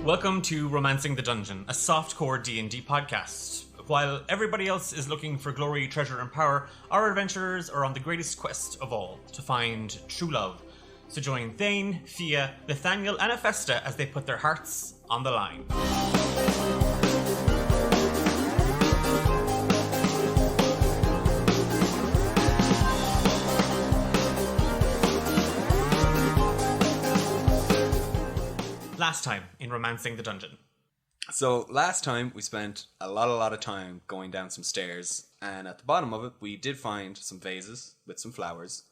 Welcome to Romancing the Dungeon, a softcore D&D podcast. While everybody else is looking for glory, treasure, and power, our adventurers are on the greatest quest of all, to find true love. So join Thane, Fia, Nathaniel, and Hephaesta as they put their hearts on the line. Last time in Romancing the Dungeon. So last time we spent a lot of time going down some stairs, and at the bottom of it we did find some vases with some flowers,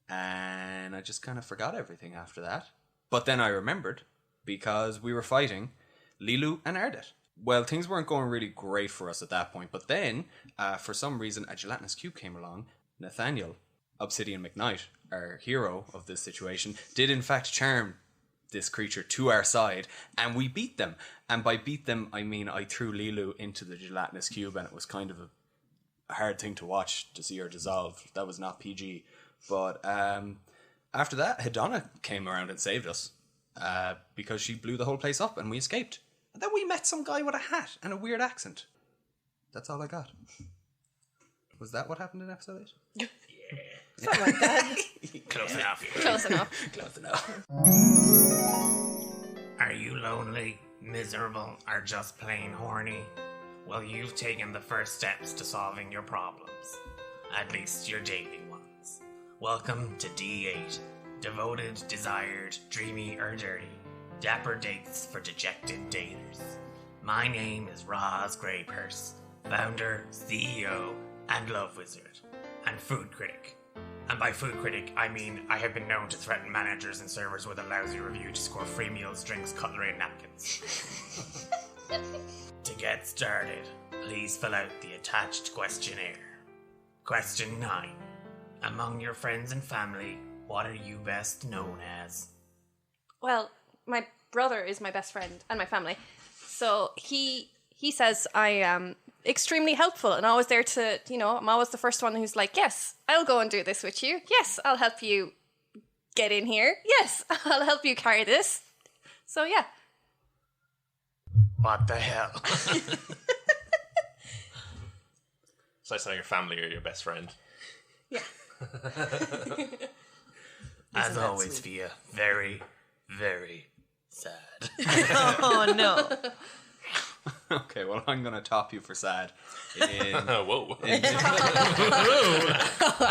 and I just kind of forgot everything after that. But then I remembered, because we were fighting Lilu and Ardet. Well, things weren't going really great for us at that point, but then for some reason a gelatinous cube came along. Nathaniel, Obsidian McKnight, our hero of this situation, did in fact charm this creature to our side, and we beat them. And by beat them, I mean I threw Lilu into the gelatinous cube, and it was kind of a hard thing to watch, to see her dissolve. That was not PG. But after that, Hedonna came around and saved us, because she blew the whole place up and we escaped. And then we met some guy with a hat and a weird accent. That's all I got. Was that what happened in episode 8? Something like that. Close enough. Close enough. Close enough. Are you lonely, miserable, or just plain horny? Well, you've taken the first steps to solving your problems. At least your daily ones. Welcome to D8. Devoted, desired, dreamy, or dirty. Dapper dates for dejected daters. My name is Roz Greypurse, founder, CEO, and love wizard, and food critic. And by food critic, I mean I have been known to threaten managers and servers with a lousy review to score free meals, drinks, cutlery, and napkins. To get started, please fill out the attached questionnaire. Question 9. Among your friends and family, what are you best known as? Well, my brother is my best friend and my family. So he says I am extremely helpful and always there to, I'm always the first one who's like, yes, I'll go and do this with you. Yes, I'll help you get in here. Yes, I'll help you carry this. So, yeah. What the hell? So it's not your family or your best friend. Yeah. As always, Fia, very, very sad. Oh, no. Okay, well, I'm going to top you for sad. Whoa. I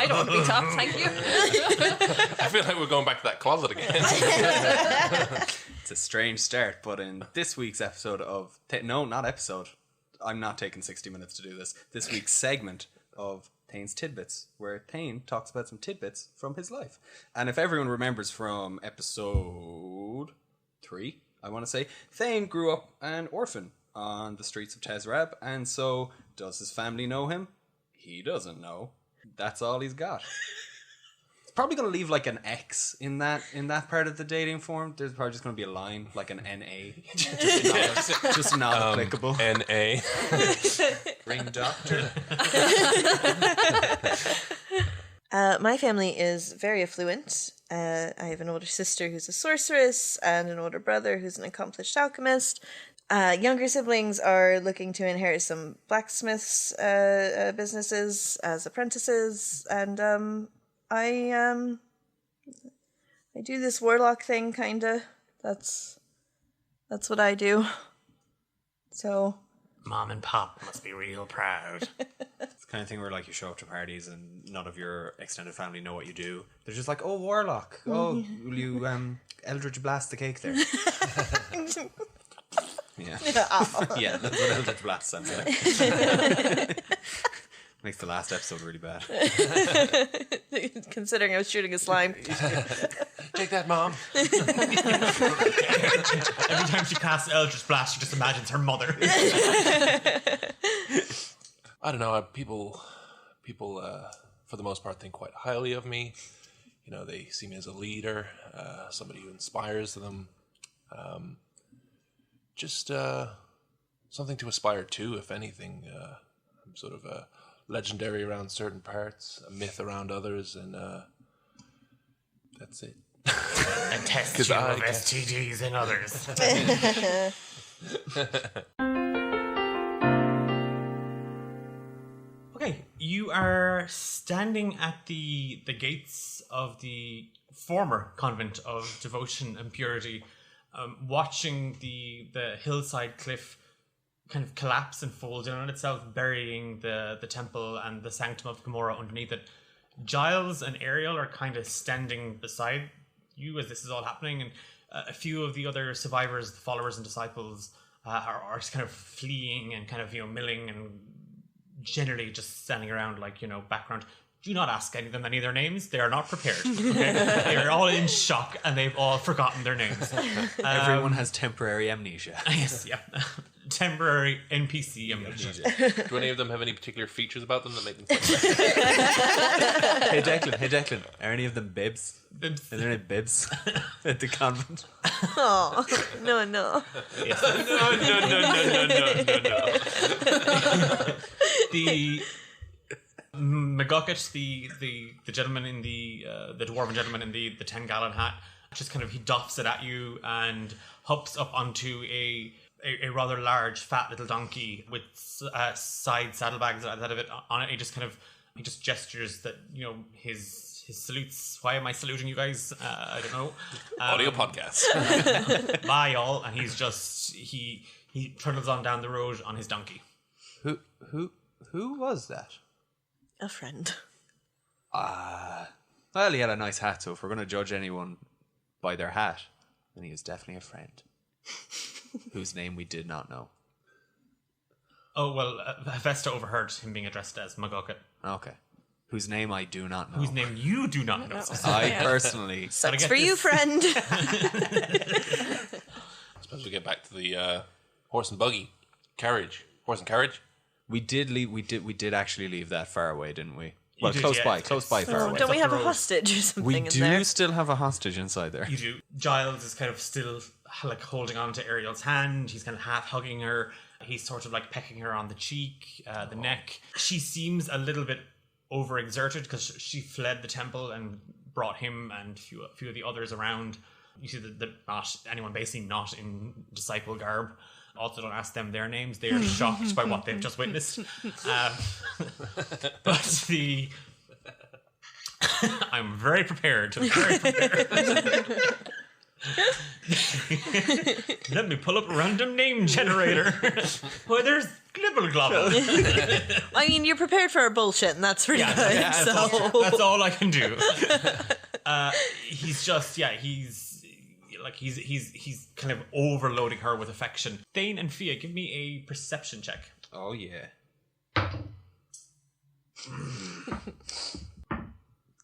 don't want to be topped, thank you. I feel like we're going back to that closet again. It's a strange start, but in this week's episode of... not episode. I'm not taking 60 minutes to do this. This week's segment of Thane's Tidbits, where Thane talks about some tidbits from his life. And if everyone remembers from episode 3, I want to say, Thane grew up an orphan on the streets of Tezrab, and so does his family know him? He doesn't know. That's all he's got. It's probably going to leave like an X in that part of the dating form. There's probably just going to be a line like an NA. just not applicable. NA. Ring doctor. My family is very affluent. I have an older sister who's a sorceress and an older brother who's an accomplished alchemist. Younger siblings are looking to inherit some blacksmiths' businesses as apprentices, and I do this warlock thing, kinda. That's what I do. So Mom and Pop must be real proud. It's the kind of thing where like you show up to parties and none of your extended family know what you do. They're just like, oh, warlock. Oh, will you Eldritch Blast the cake there? Yeah. Yeah, that's what Eldritch Blast sounds like. Makes the last episode really bad. considering I was shooting a slime. Take that, Mom. Every time she casts Eldritch Blast, she just imagines her mother. I don't know. People, for the most part, think quite highly of me. They see me as a leader, somebody who inspires them. Just something to aspire to, if anything. I'm sort of legendary around certain parts, a myth around others, and that's it. A test tube of STDs and others. Okay, you are standing at the gates of the former convent of devotion and purity, watching the hillside cliff kind of collapse and fold in on itself, burying the temple and the sanctum of Gomorrah underneath it. Giles and Ariel are kind of standing beside you as this is all happening, and a few of the other survivors, the followers and disciples, are just kind of fleeing and kind of, milling and generally just standing around like, background. Do not ask any of them any of their names. They are not prepared. Okay? They are all in shock and they've all forgotten their names. Everyone has temporary amnesia. Yes, yeah. Temporary NPC amnesia. Do any of them have any particular features about them that make them Hey Declan, are any of them bibs? Bibs. Are there any bibs at the convent? Oh, no. Yes. No. The McGucket, the gentleman in the dwarven gentleman in the 10-gallon hat, just kind of, he doffs it at you and hops up onto a rather large fat little donkey with side saddlebags out of it on it. He just gestures that, his salutes. Why am I saluting you guys? I don't know. Audio podcast. Bye y'all. And he's just he trundles on down the road on his donkey. Who was that? A friend. Well, he had a nice hat, so if we're going to judge anyone by their hat, then he is definitely a friend. Whose name we did not know. Oh, well, Hephaesta overheard him being addressed as McGucket. Okay. Whose name I do not know. Whose name you do not know. I personally... Sucks for you, friend. I suppose we get back to the horse and buggy. Carriage. Horse and carriage? We did actually leave that far away, didn't we? Well, did, close yeah, by, it's- far away. Don't we up have the a road. hostage or something We in do there? still have a hostage inside there. You do. Giles is kind of still like holding on to Ariel's hand. He's kind of half hugging her. He's sort of like pecking her on the cheek, the neck. She seems a little bit overexerted because she fled the temple and brought him and a few of the others around. You see that not anyone basically not in disciple garb. Also, don't ask them their names. They are shocked by what they've just witnessed. But I'm very prepared. Let me pull up a random name generator. Why, there's Glibble Globble. I mean, you're prepared for our bullshit, and that's really good. That's all I can do. He's kind of overloading her with affection. Thane and Fia, give me a perception check. Oh, yeah.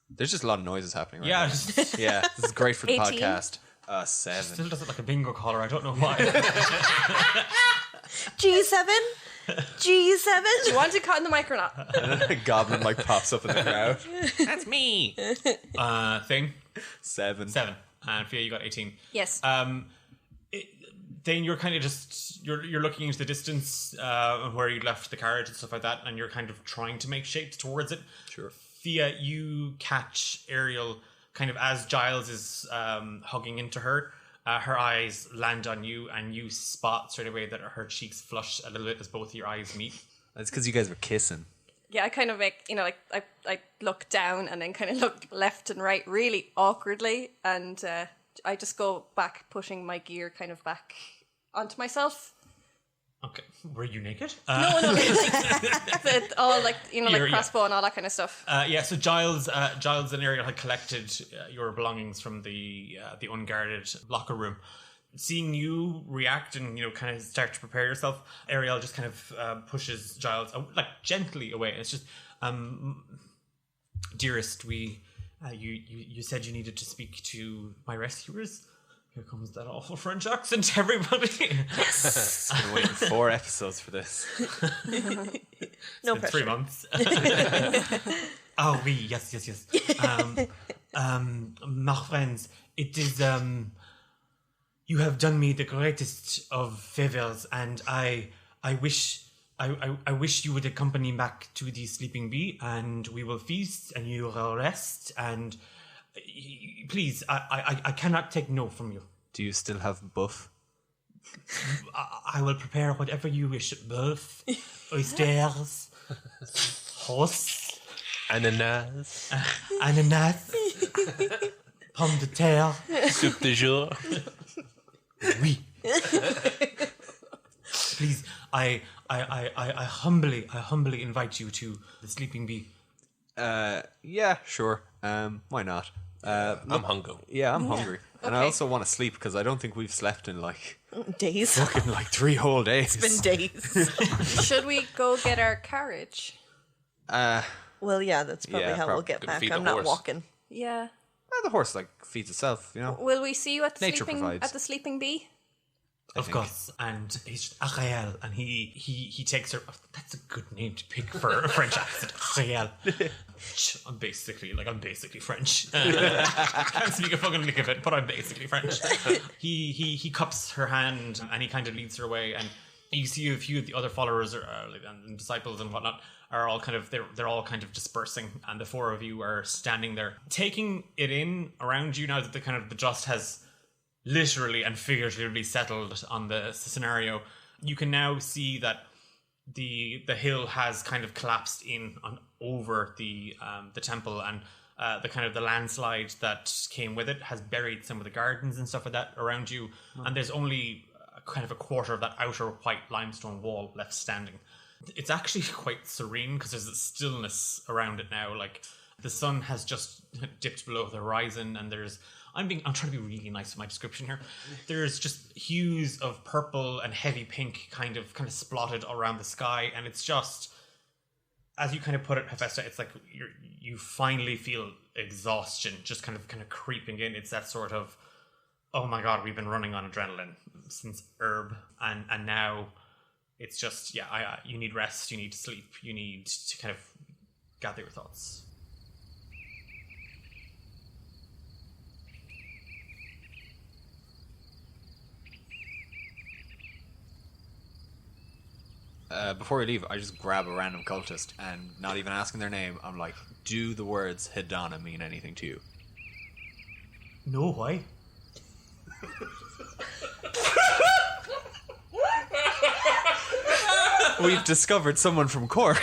There's just a lot of noises happening right Yeah, now. just Yeah, this is great for the 18. podcast. 7. still does it like a bingo caller. I don't know why. G7? G7? Do you want to cut in the mic or not? A goblin pops up in the crowd. That's me. Thane, 7. 7. And Fia, you got 18. Yes. Thane, you're kind of just you're looking into the distance where you left the carriage and stuff like that, and you're kind of trying to make shapes towards it. Sure. Fia, you catch Ariel kind of as Giles is hugging into her. Her eyes land on you, and you spot straight away that her cheeks flush a little bit as both your eyes meet. That's because you guys were kissing. Yeah, I kind of make, I look down and then kind of look left and right really awkwardly. And I just go back, pushing my gear kind of back onto myself. Okay, were you naked? No, all You're- crossbow and all that kind of stuff. Yeah, so Giles and Ariel had collected your belongings from the unguarded locker room. Seeing you react and kind of start to prepare yourself, Ariel just kind of pushes Giles gently away. It's just, dearest, you said you needed to speak to my rescuers. Here comes that awful French accent, everybody. Yes. Been waiting 4 episodes for this. No Been pressure. 3 months. Oh, oui, yes. My friends, it is, you have done me the greatest of favors, and I wish you would accompany me back to the Sleeping Bee, and we will feast, and you will rest, and please, I cannot take no from you. Do you still have buff? I will prepare whatever you wish. Both oysters, horse, Ananas. ananas, pomme de terre. Soup de jour. Oui. Please, I humbly invite you to the Sleeping Bee. Yeah, sure. Why not? I'm hungry. Yeah, I'm hungry. And I Okay. also want to sleep because I don't think we've slept in Days. fucking 3 whole days. Been days. Should we go get our carriage? Well, yeah, that's probably Yeah, how we'll get Gonna back. feed I'm the not horse. walking. Yeah. The horse feeds itself, you know. Will we see you at the Nature sleeping provides. at the sleeping bee? Of think. course, and he's Ariel, and he takes her. That's a good name to pick for a French accent, Ariel. I'm basically French. Can't speak a fucking lick of it, but I'm basically French. He cups her hand and he kind of leads her away, and you see a few of the other followers and disciples and whatnot are all kind of they're all kind of dispersing, and the 4 of you are standing there, taking it in around you now that the dust has literally and figuratively settled on the scenario. You can now see that the hill has kind of collapsed in over the temple, and the landslide that came with it has buried some of the gardens and stuff like that around you, and there's only a quarter of that outer white limestone wall left standing. It's actually quite serene because there's a stillness around it now. Like, the sun has just dipped below the horizon, and I'm trying to be really nice with my description here. There's just hues of purple and heavy pink kind of splotted around the sky, and it's just, as you kind of put it, Hephaesta, it's like you finally feel exhaustion just kind of creeping in. It's that sort of, oh my god, we've been running on adrenaline since herb, and now it's just, you need rest, you need sleep, you need to kind of gather your thoughts. Before we leave, I just grab a random cultist and, not even asking their name, I'm like, do the words Hedana mean anything to you? No, why? We've discovered someone from Cork.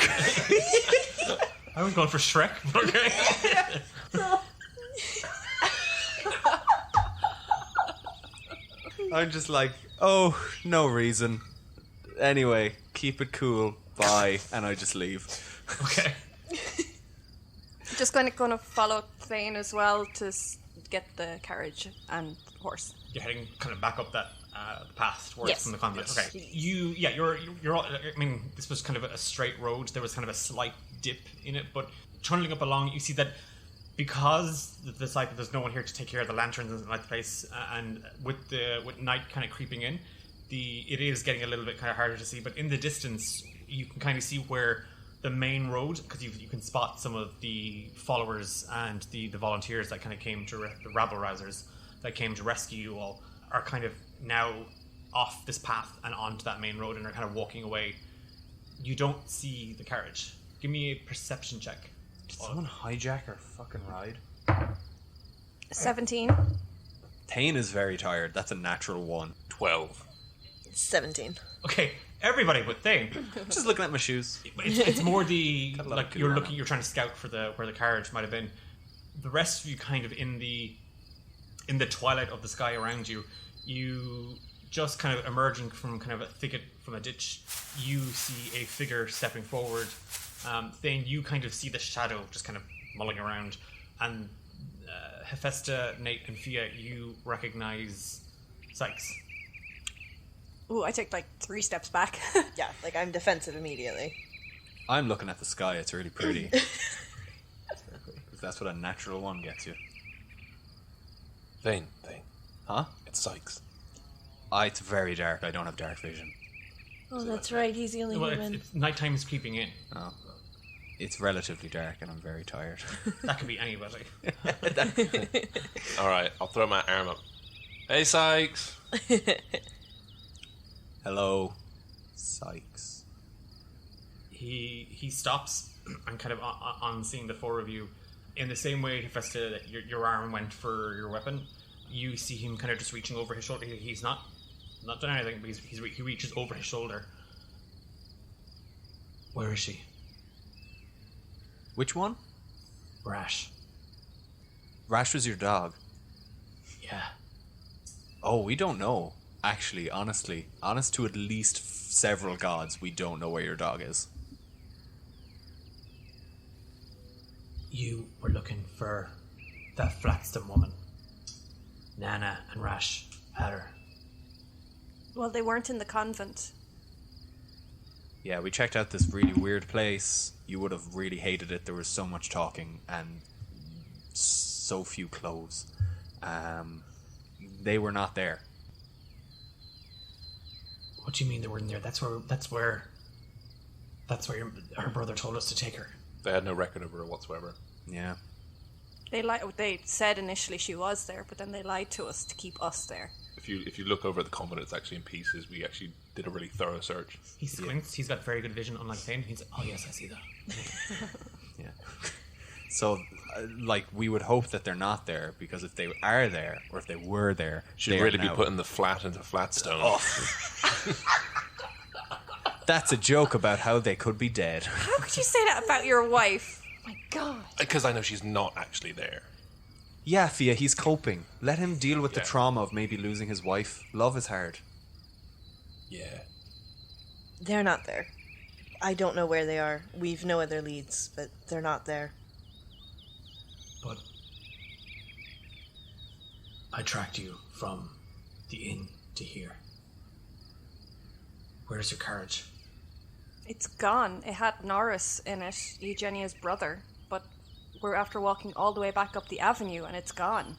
I was going for Shrek, but okay. I'm just like, oh, no reason. Anyway, keep it cool. Bye. And I just leave. Okay. Just going to follow Thane as well to get the carriage and horse. You're heading kind of back up that path towards Yes. from the convent. Okay. You're all, I mean, this was kind of a straight road. There was kind of a slight dip in it, but trundling up along, you see that because there's no one here to take care of the lanterns and light the place, and with night kind of creeping in, it is getting a little bit kind of harder to see. But in the distance, you can kind of see where the main road, because you can spot some of the followers and the volunteers that kind of came to the rabble rousers that came to rescue you all, are kind of now off this path and onto that main road and are kind of walking away. You don't see the carriage. Give me a perception check. Did someone hijack our fucking ride? 17. Thane is very tired. That's a natural 1. 12. 17. Okay, everybody but Thane. Just looking at my shoes. It's more the lot of like good you're armor. looking, you're trying to scout for where the carriage might have been. The rest of you, kind of in the twilight of the sky around you, you just kind of emerging from kind of a thicket from a ditch. You see a figure stepping forward. Thane, you kind of see the shadow just kind of mulling around, and Hephaesta, Nate, and Fia, you recognize Sykes. Ooh, I take like 3 steps back. Yeah, like I'm defensive immediately. I'm looking at the sky. It's really pretty. 'Cause that's what a natural 1 gets you. Thane. Huh? It's Sykes. It's very dark. I don't have dark vision. Oh, that's right. He's the only Well, human. it's nighttime is creeping in. Oh. It's relatively dark and I'm very tired. That could be anybody. All right, I'll throw my arm up. Hey, Sykes. Hello, Sykes. He stops and kind of on seeing the 4 of you, in the same way, Hephaesta, that your arm went for your weapon. You see him kind of just reaching over his shoulder. He's not not done anything, but he reaches over his shoulder. Where is she? Which one? Rash. Rash was your dog. Yeah. Oh, we don't know. Actually, honestly, honest to at least several gods, we don't know where your dog is. You were looking for that Flaxton woman. Nana and Rash had her. Well, they weren't in the convent. Yeah, we checked out this really weird place. You would have really hated it. There was so much talking and so few clothes. They were not there. What do you mean they weren't there? That's where her brother told us to take her. They had no record of her whatsoever. Yeah. They said initially she was there, but then they lied to us to keep us there. If you look over at the convent, it's actually in pieces. We actually did a really thorough search. He squints. He's got very good vision, unlike Thane. He's oh yes, I see that. Yeah. So, we would hope that they're not there, because if they are there, or if they were there, Should they are really be now- putting the flat into Flatstone. Oh. That's a joke about how they could be dead. How could you say that about your wife? Oh my God. Because I know she's not actually there. Yeah, Fia, he's coping. Let him deal with the Yeah. trauma of maybe losing his wife. Love is hard. Yeah. They're not there. I don't know where they are. We've no other leads, but they're not there. But I tracked you from the inn to here. Where's your carriage? It's gone. It had Norris in it, Eugenia's brother, but we're after walking all the way back up the avenue and it's gone.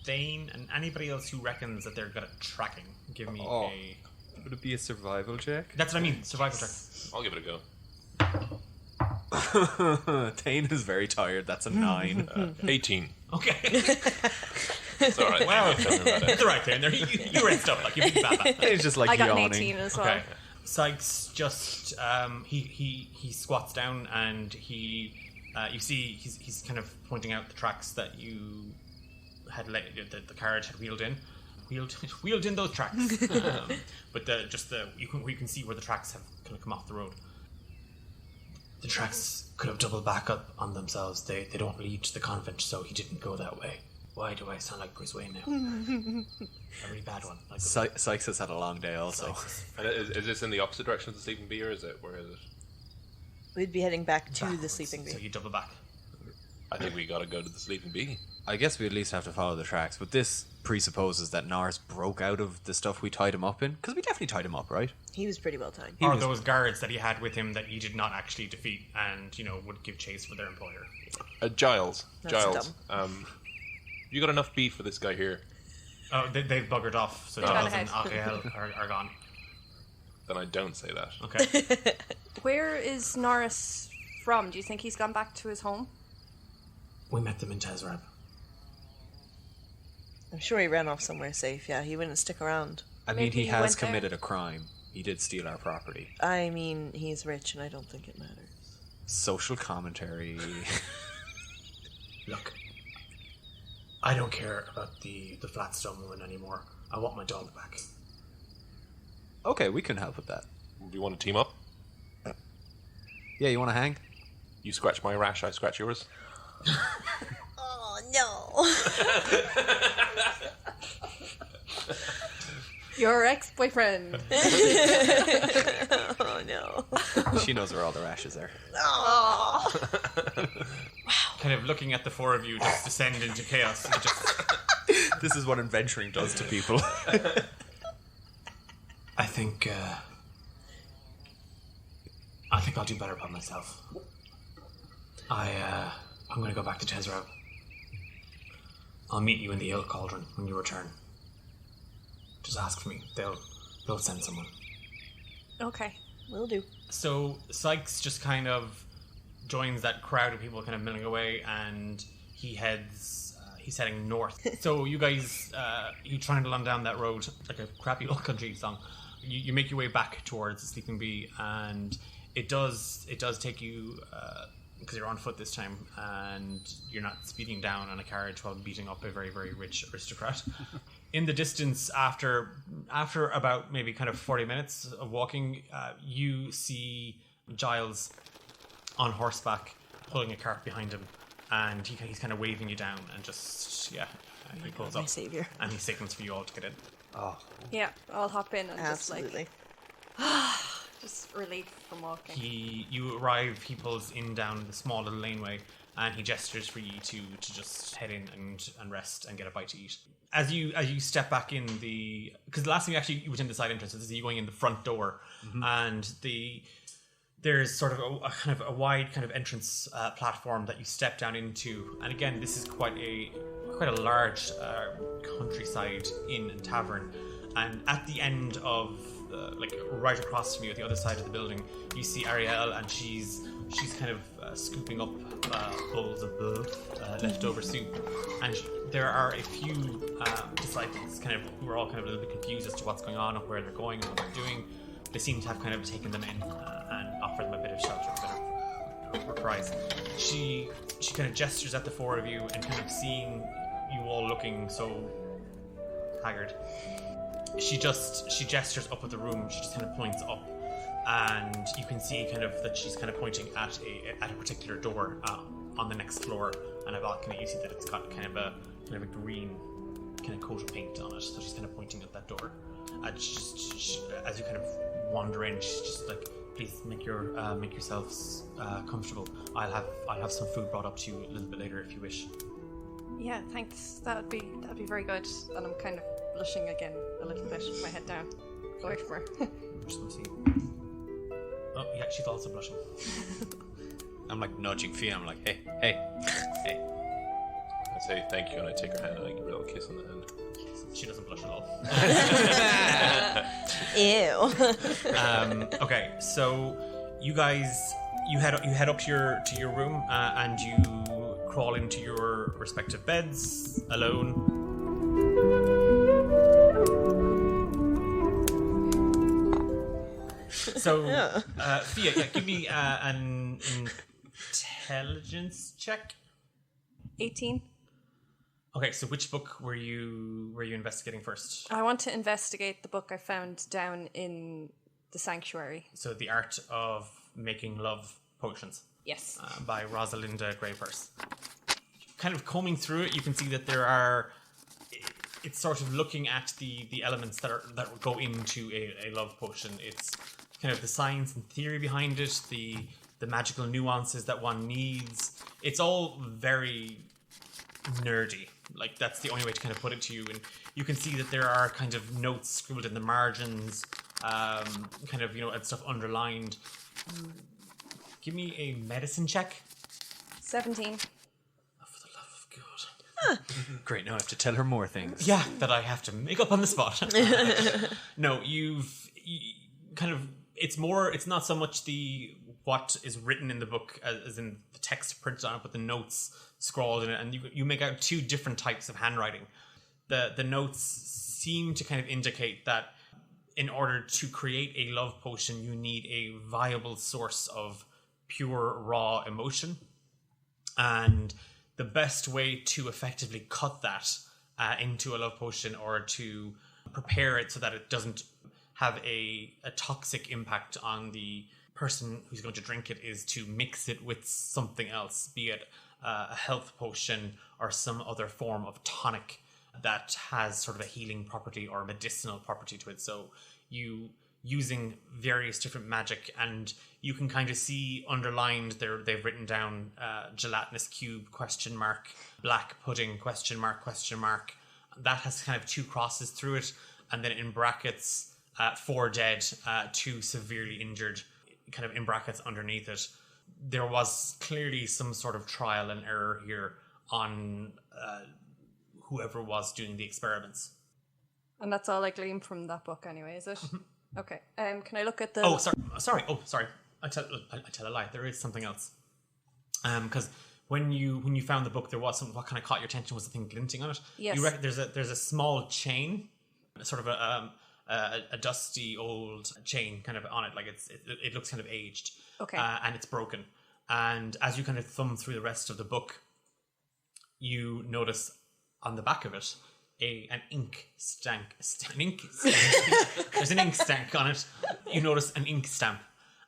Thane and anybody else who reckons that they're good at tracking, give me Oh. a... Would it be a survival check? That's what I mean, survival check. I'll give it a go. Thane is very tired. That's a 9. 18. Okay. It's alright. Wow. Tell me about it. It's alright, Thane. You rest up like you big baba. He's just like I got yawning. an 18 as well. Okay. Sykes just he squats down and he you see he's kind of pointing out the tracks that you had the carriage had wheeled in those tracks. But you can see where the tracks have kind of come off the road. The tracks could have doubled back up on themselves. They don't lead to the convent, so he didn't go that way. Why do I sound like Bruce Wayne now? A really bad one. Like Sykes has had a long day also. And is this in the opposite direction of the Sleeping Bee, or is it? Where is it? We'd be heading back to the backwards, Sleeping So Bee. you double back. I think we gotta go to the Sleeping Bee. I guess we at least have to follow the tracks, but this presupposes that Norris broke out of the stuff we tied him up in, because we definitely tied him up, right? He was pretty well timed. Or those guards that he had with him that he did not actually defeat and, would give chase for their employer. Giles. That's Giles. You got enough beef for this guy here? Oh, they've buggered off, so gone Giles and ahead. Ariel are gone. Then I don't say that. Okay. Where is Norris from? Do you think he's gone back to his home? We met them in Tezrab. I'm sure he ran off somewhere safe. Yeah, he wouldn't stick around. I mean, Maybe he he has went there. committed a crime. He did steal our property. I mean, he's rich, and I don't think it matters. Social commentary. Look, I don't care about the Flatstone woman anymore. I want my dog back. Okay, we can help with that. Do you want to team up? Yeah, you want to hang? You scratch my rash, I scratch yours. Oh, no. Your ex-boyfriend. Oh, no. She knows where all the rashes are. Kind of looking at the four of you just descend into chaos. And just, This is what adventuring does to people. I think I'll do better by myself. I'm gonna go back to Tezrab. I'll meet you in the Ale Cauldron when you return. Just ask for me. They'll send someone. Okay. Will do. So Sykes just kind of joins that crowd of people kind of milling away, and he's heading north. So you guys, you trundle on down that road like a crappy old country song. You make your way back towards the Sleeping Bee, and it does take you because you're on foot this time, and you're not speeding down on a carriage while beating up a very, very rich aristocrat. In the distance, after about maybe kind of 40 minutes of walking, you see Giles on horseback pulling a cart behind him, and he's kind of waving you down, and just he pulls My up savior. and he signals for you all to get in. Yeah, I'll hop in and Absolutely. just relief from walking. You arrive. He pulls in down the small little laneway, and he gestures for you to just head in and rest and get a bite to eat. As you step back in because the last time you was in the side entrance, this is you going in the front door, and there's sort of a kind of a wide kind of entrance platform that you step down into, and again, this is quite a large countryside inn and tavern, and at the end of like right across from you at the other side of the building, you see Ariel, and she's kind of scooping up bowls of leftover soup, and there are a few disciples who are all kind of a little bit confused as to what's going on and where they're going and what they're doing. They seem to have kind of taken them in and offered them a bit of shelter, a bit of reprise. She kind of gestures at the four of you, and kind of seeing you all looking so haggard, she gestures up at the room. She just kind of points up, and you can see kind of that she's kind of pointing at a particular door on the next floor, and a balcony. You see that it's got kind of a green kind of coat of paint on it. So she's kind of pointing at that door. And as you kind of wander in, she's just like, "Please make yourselves comfortable. I'll have some food brought up to you a little bit later if you wish." Yeah, thanks. That'd be very good. And I'm kind of blushing again a little bit with my head down. Go wait for her. Just let me see. Oh yeah, she's also blushing. I'm like nudging Fia. I'm like, hey. I say thank you, and I take her hand and I give her a little kiss on the hand. She doesn't blush at all. Ew. Okay, so you guys, you head up to your room, and you crawl into your respective beds alone. So, Fia, give me an intelligence check. 18. Okay, so which book were you investigating first? I want to investigate the book I found down in the sanctuary. So, The Art of Making Love Potions. Yes. By Rosalinda Greypurse. Kind of combing through it, you can see that it's sort of looking at the elements that go into a love potion. It's kind of the science and theory behind it, the magical nuances that one needs. It's all very nerdy. Like, that's the only way to kind of put it to you. And you can see that there are kind of notes scribbled in the margins, kind of, and stuff underlined. Give me a medicine check. 17. Oh, for the love of God. Great, now I have to tell her more things. Yeah, that I have to make up on the spot. No, it's not so much what is written in the book as in the text printed on it, but the notes scrawled in it, and you make out two different types of handwriting. The notes seem to kind of indicate that in order to create a love potion, you need a viable source of pure, raw emotion. And the best way to effectively cut that into a love potion, or to prepare it so that it doesn't have a toxic impact on the person who's going to drink it, is to mix it with something else, be it a health potion or some other form of tonic that has sort of a healing property or medicinal property to it. So you using various different magic, and you can kind of see underlined there, they've written down gelatinous cube ? Black pudding ? That has kind of two crosses through it, and then in brackets 4 dead, 2 severely injured, kind of in brackets underneath it. There was clearly some sort of trial and error here on whoever was doing the experiments. And that's all I glean from that book anyway, is it? Okay. Can I look at the... Oh, sorry. I tell a lie. There is something else. Because when you found the book, there was something. What kind of caught your attention was the thing glinting on it. Yes. There's a small chain, sort of a dusty old chain kind of on it. Like it looks kind of aged. Okay. And it's broken. And as you kind of thumb through the rest of the book, you notice on the back of it an ink stank. There's an ink stank on it. You notice an ink stamp.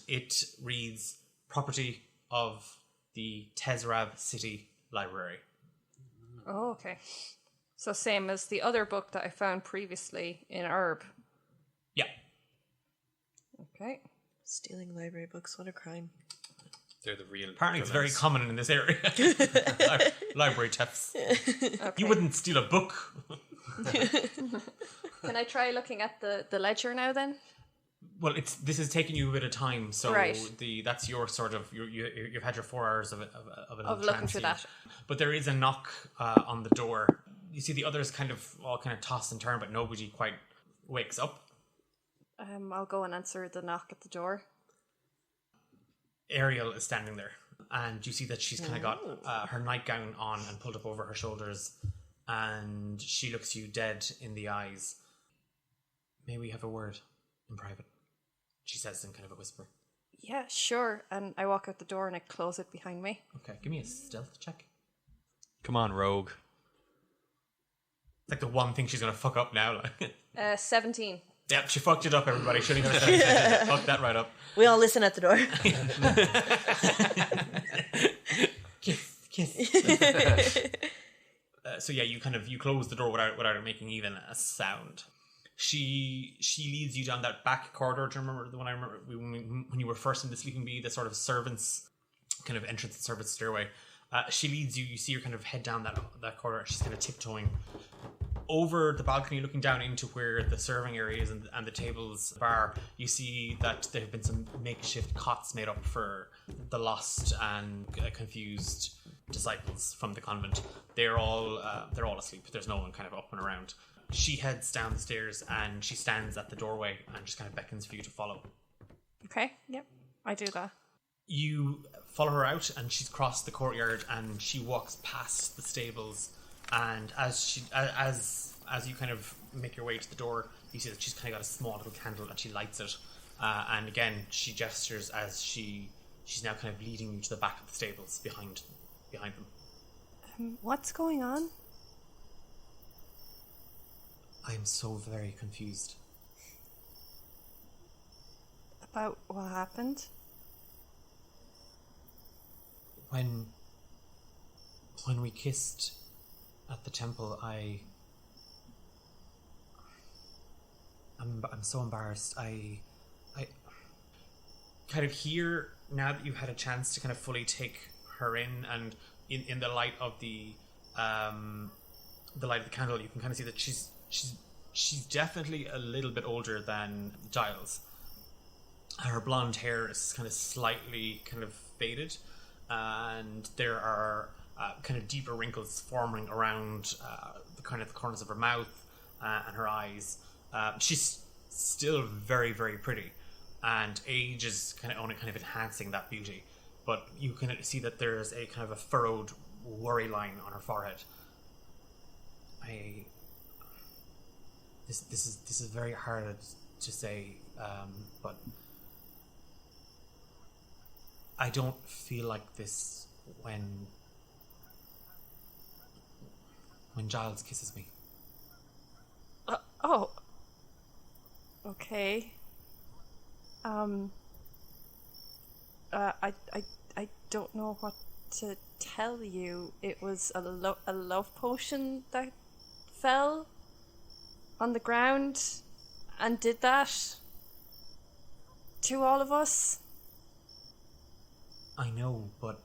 It reads property of the Tezrav City Library. Oh, okay. So same as the other book that I found previously in Herb. Yeah. Okay. Stealing library books, what a crime. They're the real. Apparently it's very villains. common in this area. Library thefts. Okay. You wouldn't steal a book. Can I try looking at the ledger now then? Well, this is taking you a bit of time, so Right. that's your sort of you've had your 4 hours of a little Of looking chance for here. that. But there is a knock on the door. You see the others all kind of toss and turn, but nobody quite wakes up. I'll go and answer the knock at the door. Ariel is standing there, and you see that she's kind of got her nightgown on and pulled up over her shoulders, and she looks you dead in the eyes. May we have a word in private? She says in kind of a whisper. Yeah, sure. And I walk out the door and I close it behind me. Okay, give me a stealth check. Come on, rogue. It's like the one thing she's gonna fuck up now. Like, 17. yep, she fucked it up. Everybody, she only got a fucked that right up. We all listen at the door. Kiss. So yeah, you close the door without it making even a sound. She leads you down that back corridor. Do you remember the one I remember when you were first in the Sleeping Bee, the sort of servants kind of entrance and service stairway? She leads you. You see her kind of head down that corridor. She's kind of tiptoeing over the balcony, looking down into where the serving area is and the tables bar. You see that there have been some makeshift cots made up for the lost and confused disciples from the convent. They're all asleep. There's no one kind of up and around. She heads down the stairs and she stands at the doorway and just kind of beckons for you to follow. Okay, yep. I do that. You follow her out and she's crossed the courtyard and she walks past the stables, and as you kind of make your way to the door, you see that she's kind of got a small little candle and she lights it, and again she gestures as she's now kind of leading you to the back of the stables behind them. What's going on? I am so very confused. About what happened? When we kissed at the temple, I'm so embarrassed. I kind of hear now that you've had a chance to kind of fully take her in, and in the light of the light of the candle, you can kind of see that she's definitely a little bit older than Giles. Her blonde hair is kind of slightly kind of faded, and there are kind of deeper wrinkles forming around the kind of the corners of her mouth and her eyes. She's still very, very pretty, and age is kind of only kind of enhancing that beauty. But you can see that there's a kind of a furrowed worry line on her forehead. This is very hard to say, but I don't feel like this when Giles kisses me. Oh. Okay. I don't know what to tell you. It was a love potion that fell on the ground and did that to all of us. I know, but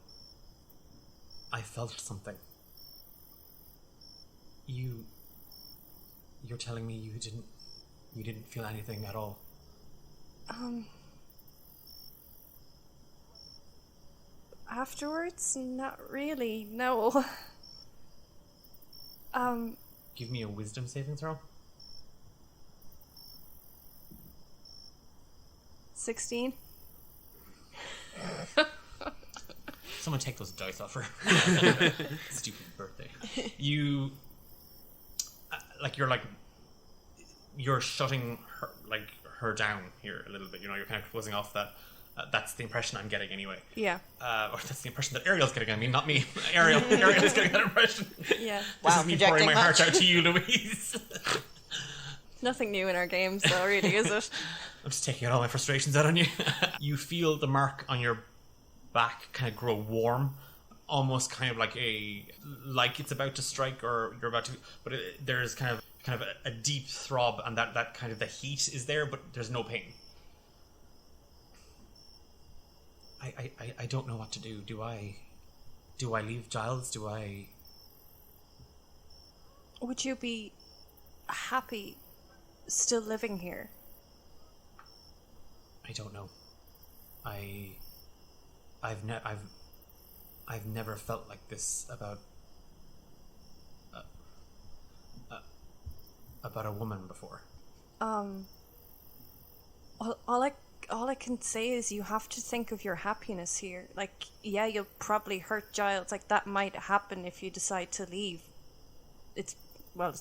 I felt something. You're telling me you didn't feel anything at all. Afterwards, not really. No. Give me a wisdom saving throw. 16. Someone take those dice off her. Stupid birthday. You're shutting her her down here a little bit. You're kind of closing off that. That's the impression I'm getting anyway. Yeah. Or that's the impression that Ariel's getting. I mean, not me. Ariel's getting that impression. Yeah. This Wow, is me pouring my projecting heart much. out to you, Louise. Nothing new in our games, though, really, is it? I'm just taking out all my frustrations out on you. You feel the mark on your back kind of grow warm, almost kind of like it's about to strike or you're about to. But there's kind of a deep throb, and that kind of the heat is there, but there's no pain. I don't know what to do. Do I leave Giles? Would you be happy still living here? I don't know. I've never felt like this about a woman before. All I can say is you have to think of your happiness here. Like, yeah, you'll probably hurt Giles. Like, that might happen if you decide to leave. It's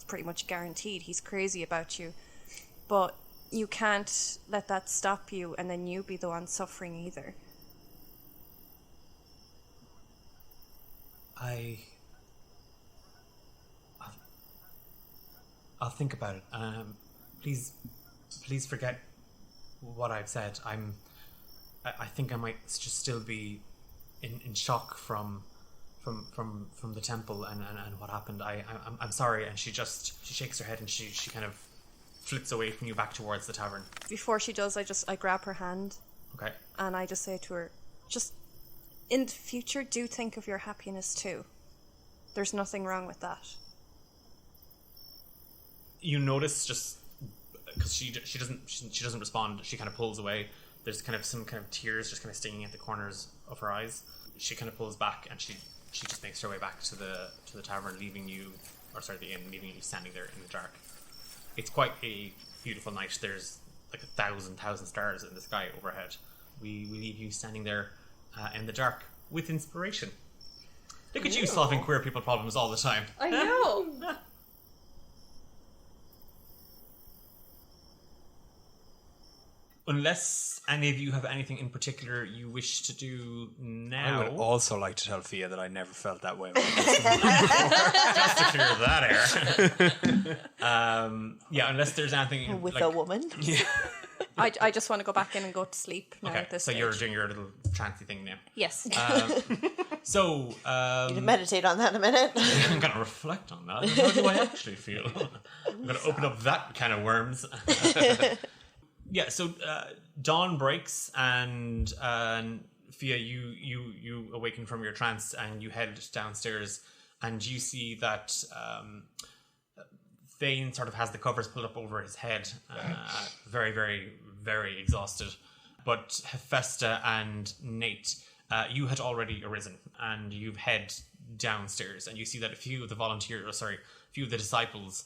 pretty much guaranteed. He's crazy about you. But you can't let that stop you and then you be the one suffering either. I'll think about it. Please forget what I've said. I think I might just still be in shock from the temple and what happened. I'm sorry. And she shakes her head and she kind of flits away from you back towards the tavern. Before she does, I grab her hand. Okay. And I just say to her, just in the future, do think of your happiness too. There's nothing wrong with that. You notice just because she doesn't respond. She kind of pulls away. There's kind of some kind of tears just kind of stinging at the corners of her eyes. She kind of pulls back and she just makes her way back to the tavern, the inn, leaving you standing there in the dark. It's quite a beautiful night. There's like 1,000 stars in the sky overhead. We leave you standing there in the dark with inspiration. Look at you solving queer people problems all the time. I know. Unless any of you have anything in particular you wish to do now. I would also like to tell Fia that I never felt that way. Just to clear that air. Unless there's anything With like, a woman. Yeah. I just want to go back in and go to sleep now Okay, at this so stage. you're doing your little trancey thing now. Yes. So You can meditate on that in a minute. I'm going to reflect on that. How do I actually feel? I'm going to open up that can of worms. Yeah, so dawn breaks and Fia, you awaken from your trance and you head downstairs and you see that Thane sort of has the covers pulled up over his head, very, very, very exhausted. But Hephaesta and Nate, you had already arisen and you've head downstairs and you see that a few of the disciples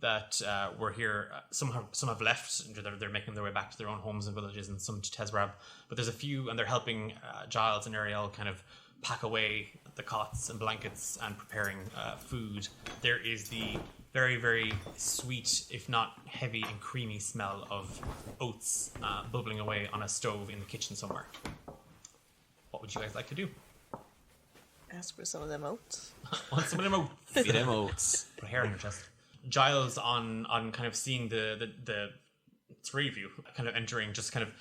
that were here, some have left and they're making their way back to their own homes and villages and some to Tezrab, but there's a few and they're helping Giles and Ariel kind of pack away the cots and blankets and preparing food. There is the very, very sweet, if not heavy and creamy smell of oats bubbling away on a stove in the kitchen somewhere. What would you guys like to do? Ask for some of them oats. Want some of them oats? Feed them oats. Put a hair in your chest. Giles on kind of seeing the three of you kind of entering, just kind of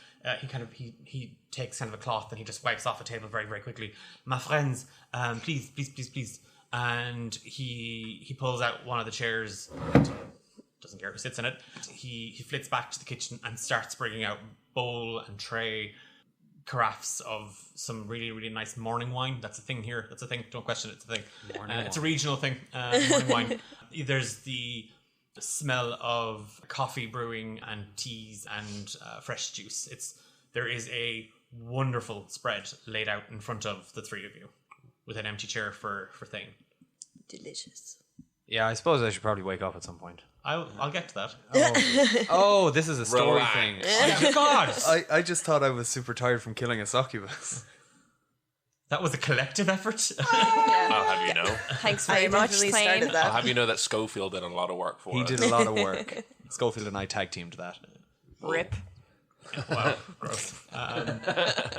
he takes kind of a cloth and he just wipes off a table very, very quickly. My friends, please, and he pulls out one of the chairs. Doesn't care who sits in it. He flits back to the kitchen and starts bringing out bowl and tray, carafes of some really, really nice morning wine. That's a thing here. That's a thing. Don't question it. It's a thing. It's a regional thing. Morning wine. There's the smell of coffee brewing and teas and fresh juice. There is a wonderful spread laid out in front of the three of you with an empty chair for Thane. Delicious. Yeah, I suppose I should probably wake up at some point. I'll get to that. Oh, this is a story Relax. thing. Oh my God! I just thought I was super tired from killing a succubus. That was a collective effort. I'll have you know. Thanks I very much, definitely Thane. started I'll that. have you know that Schofield did a lot of work for He us. did a lot of work. Schofield and I tag teamed that. Rip. Wow, gross.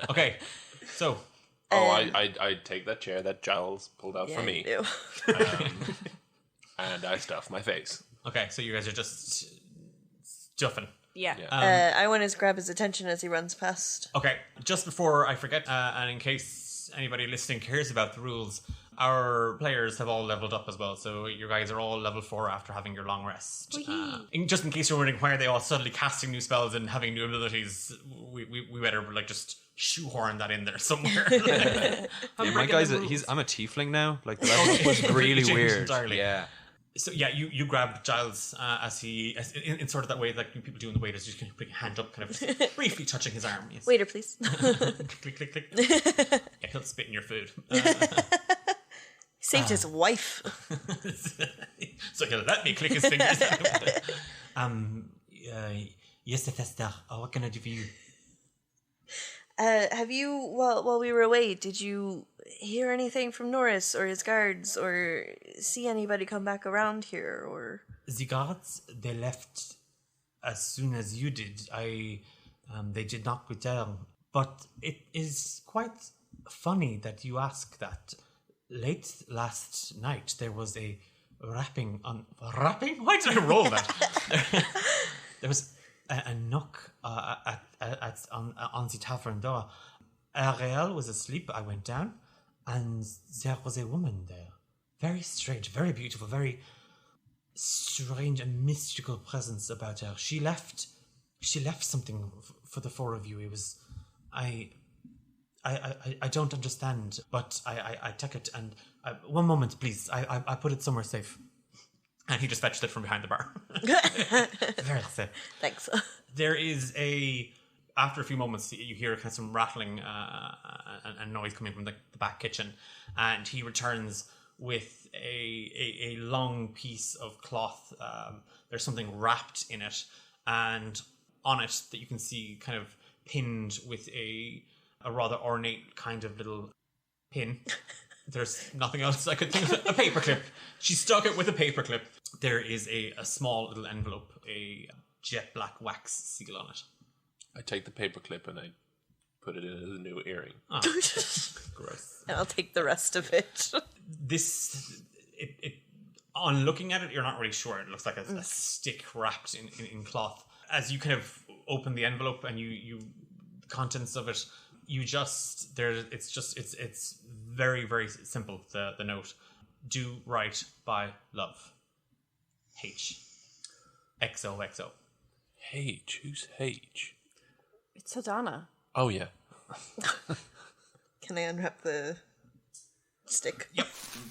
Okay, so I take that chair that Giles pulled out for me, you and I stuff my face. okay, so you guys are just stuffing. Yeah. I want to grab his attention as he runs past. Okay, just before I forget, and in case anybody listening cares about the rules, our players have all leveled up as well, so you guys are all level 4 after having your long rest. Just in case you're wondering why are they all suddenly casting new spells and having new abilities, we better like just shoehorn that in there somewhere. My guy's I'm a tiefling now. Like the level up was really Changed weird. entirely. Yeah. So yeah, you grabbed Giles as in sort of that way like people do in the waiters, just kind of putting a hand up, kind of briefly touching his arm. Yes. Waiter, please. click, click, click. Yeah, he'll spit in your food. Saved his wife. So he'll let me click his fingers. Yes, Hephaesta. What can I do for you? Have you, while we were away, did you hear anything from Norris or his guards, or see anybody come back around here, or? The guards, they left as soon as you did. They did not return. But it is quite funny that you ask that. Late last night, there was a rapping? Why did I roll that? There was a knock on the tavern door. Ariel was asleep. I went down, and there was a woman there. Very strange, very beautiful, very strange and mystical presence about her. She left something for the 4 of you. It was I don't understand, but I took it, and one moment, please. I put it somewhere safe. And he just fetched it from behind the bar. Very safe. Thanks. There is after a few moments, you hear kind of some rattling and noise coming from the back kitchen, and he returns with a long piece of cloth. There's something wrapped in it, and on it that you can see kind of pinned with a rather ornate kind of little pin. There's nothing else I could think of. A paperclip. She stuck it with a paperclip. There is a small little envelope, a jet black wax seal on it. I take the paperclip and I put it in as a new earring. Oh, gross. And I'll take the rest of it. On looking at it, you're not really sure. It looks like a stick wrapped in cloth. As you kind of open the envelope and you the contents of it, it's very, very simple, the note. Do right by love. H. XOXO. H? Who's H? It's Adana. Oh, yeah. Can I unwrap the stick? Yep.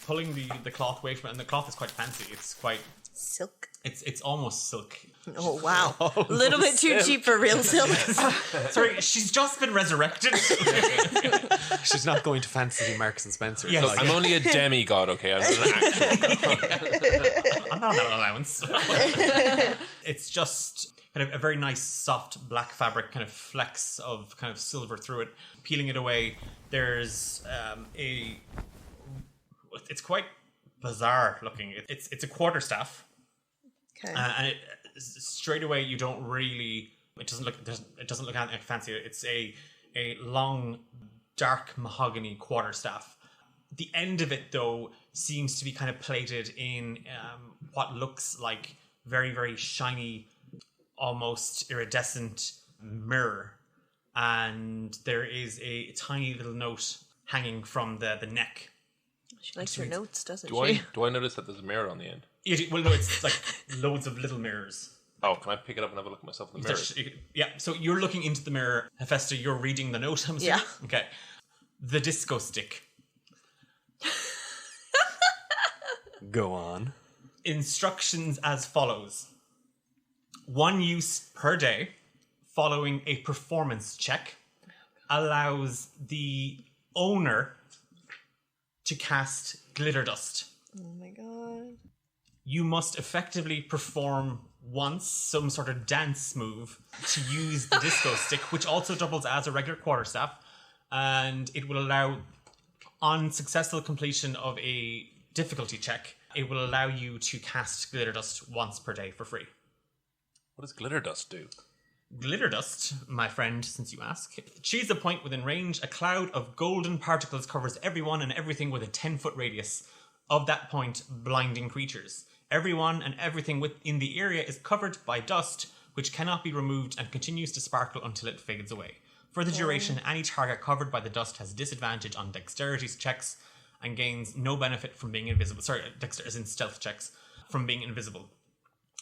Pulling the cloth away from it, and the cloth is quite fancy. It's quite... Silk. It's almost silk. Oh, wow. A little bit too cheap for real silk. Sorry, she's just been resurrected. She's not going to fancy Marks and Spencer. Yes. Look, I'm only a demigod, okay? I'm not an actual. I'm not on that allowance. It's just kind of a very nice soft black fabric, kind of flecks of kind of silver through it. Peeling it away, there's it's quite bizarre looking. It's a quarterstaff. Okay. And straight away you don't really. It doesn't look anything fancy. It's a long, dark mahogany quarterstaff. The end of it, though, seems to be kind of plated in what looks like very, very shiny, almost iridescent mirror. And there is a tiny little note hanging from the neck. She likes her notes, doesn't Do she? I notice that there's a mirror on the end? Well, no, it's like loads of little mirrors. Oh, can I pick it up and have a look at myself in the mirror? Yeah, so you're looking into the mirror. Hephaesta, you're reading the note, I'm assuming? Yeah. Okay. The disco stick. Go on. Instructions as follows. 1 use per day following a performance check allows the owner to cast glitter dust. Oh my god. You must effectively perform once some sort of dance move to use the disco stick, which also doubles as a regular quarterstaff, and it will allow, on successful completion of a difficulty check, it will allow you to cast glitter dust once per day for free. What does glitter dust do? Glitter dust, my friend, since you ask. Choose a point within range. A cloud of golden particles covers everyone and everything with a 10-foot radius. Of that point, blinding creatures. Everyone and everything within the area is covered by dust, which cannot be removed and continues to sparkle until it fades away. For the duration, any target covered by the dust has disadvantage on dexterity checks and gains no benefit from being invisible. Sorry, as in stealth checks, from being invisible.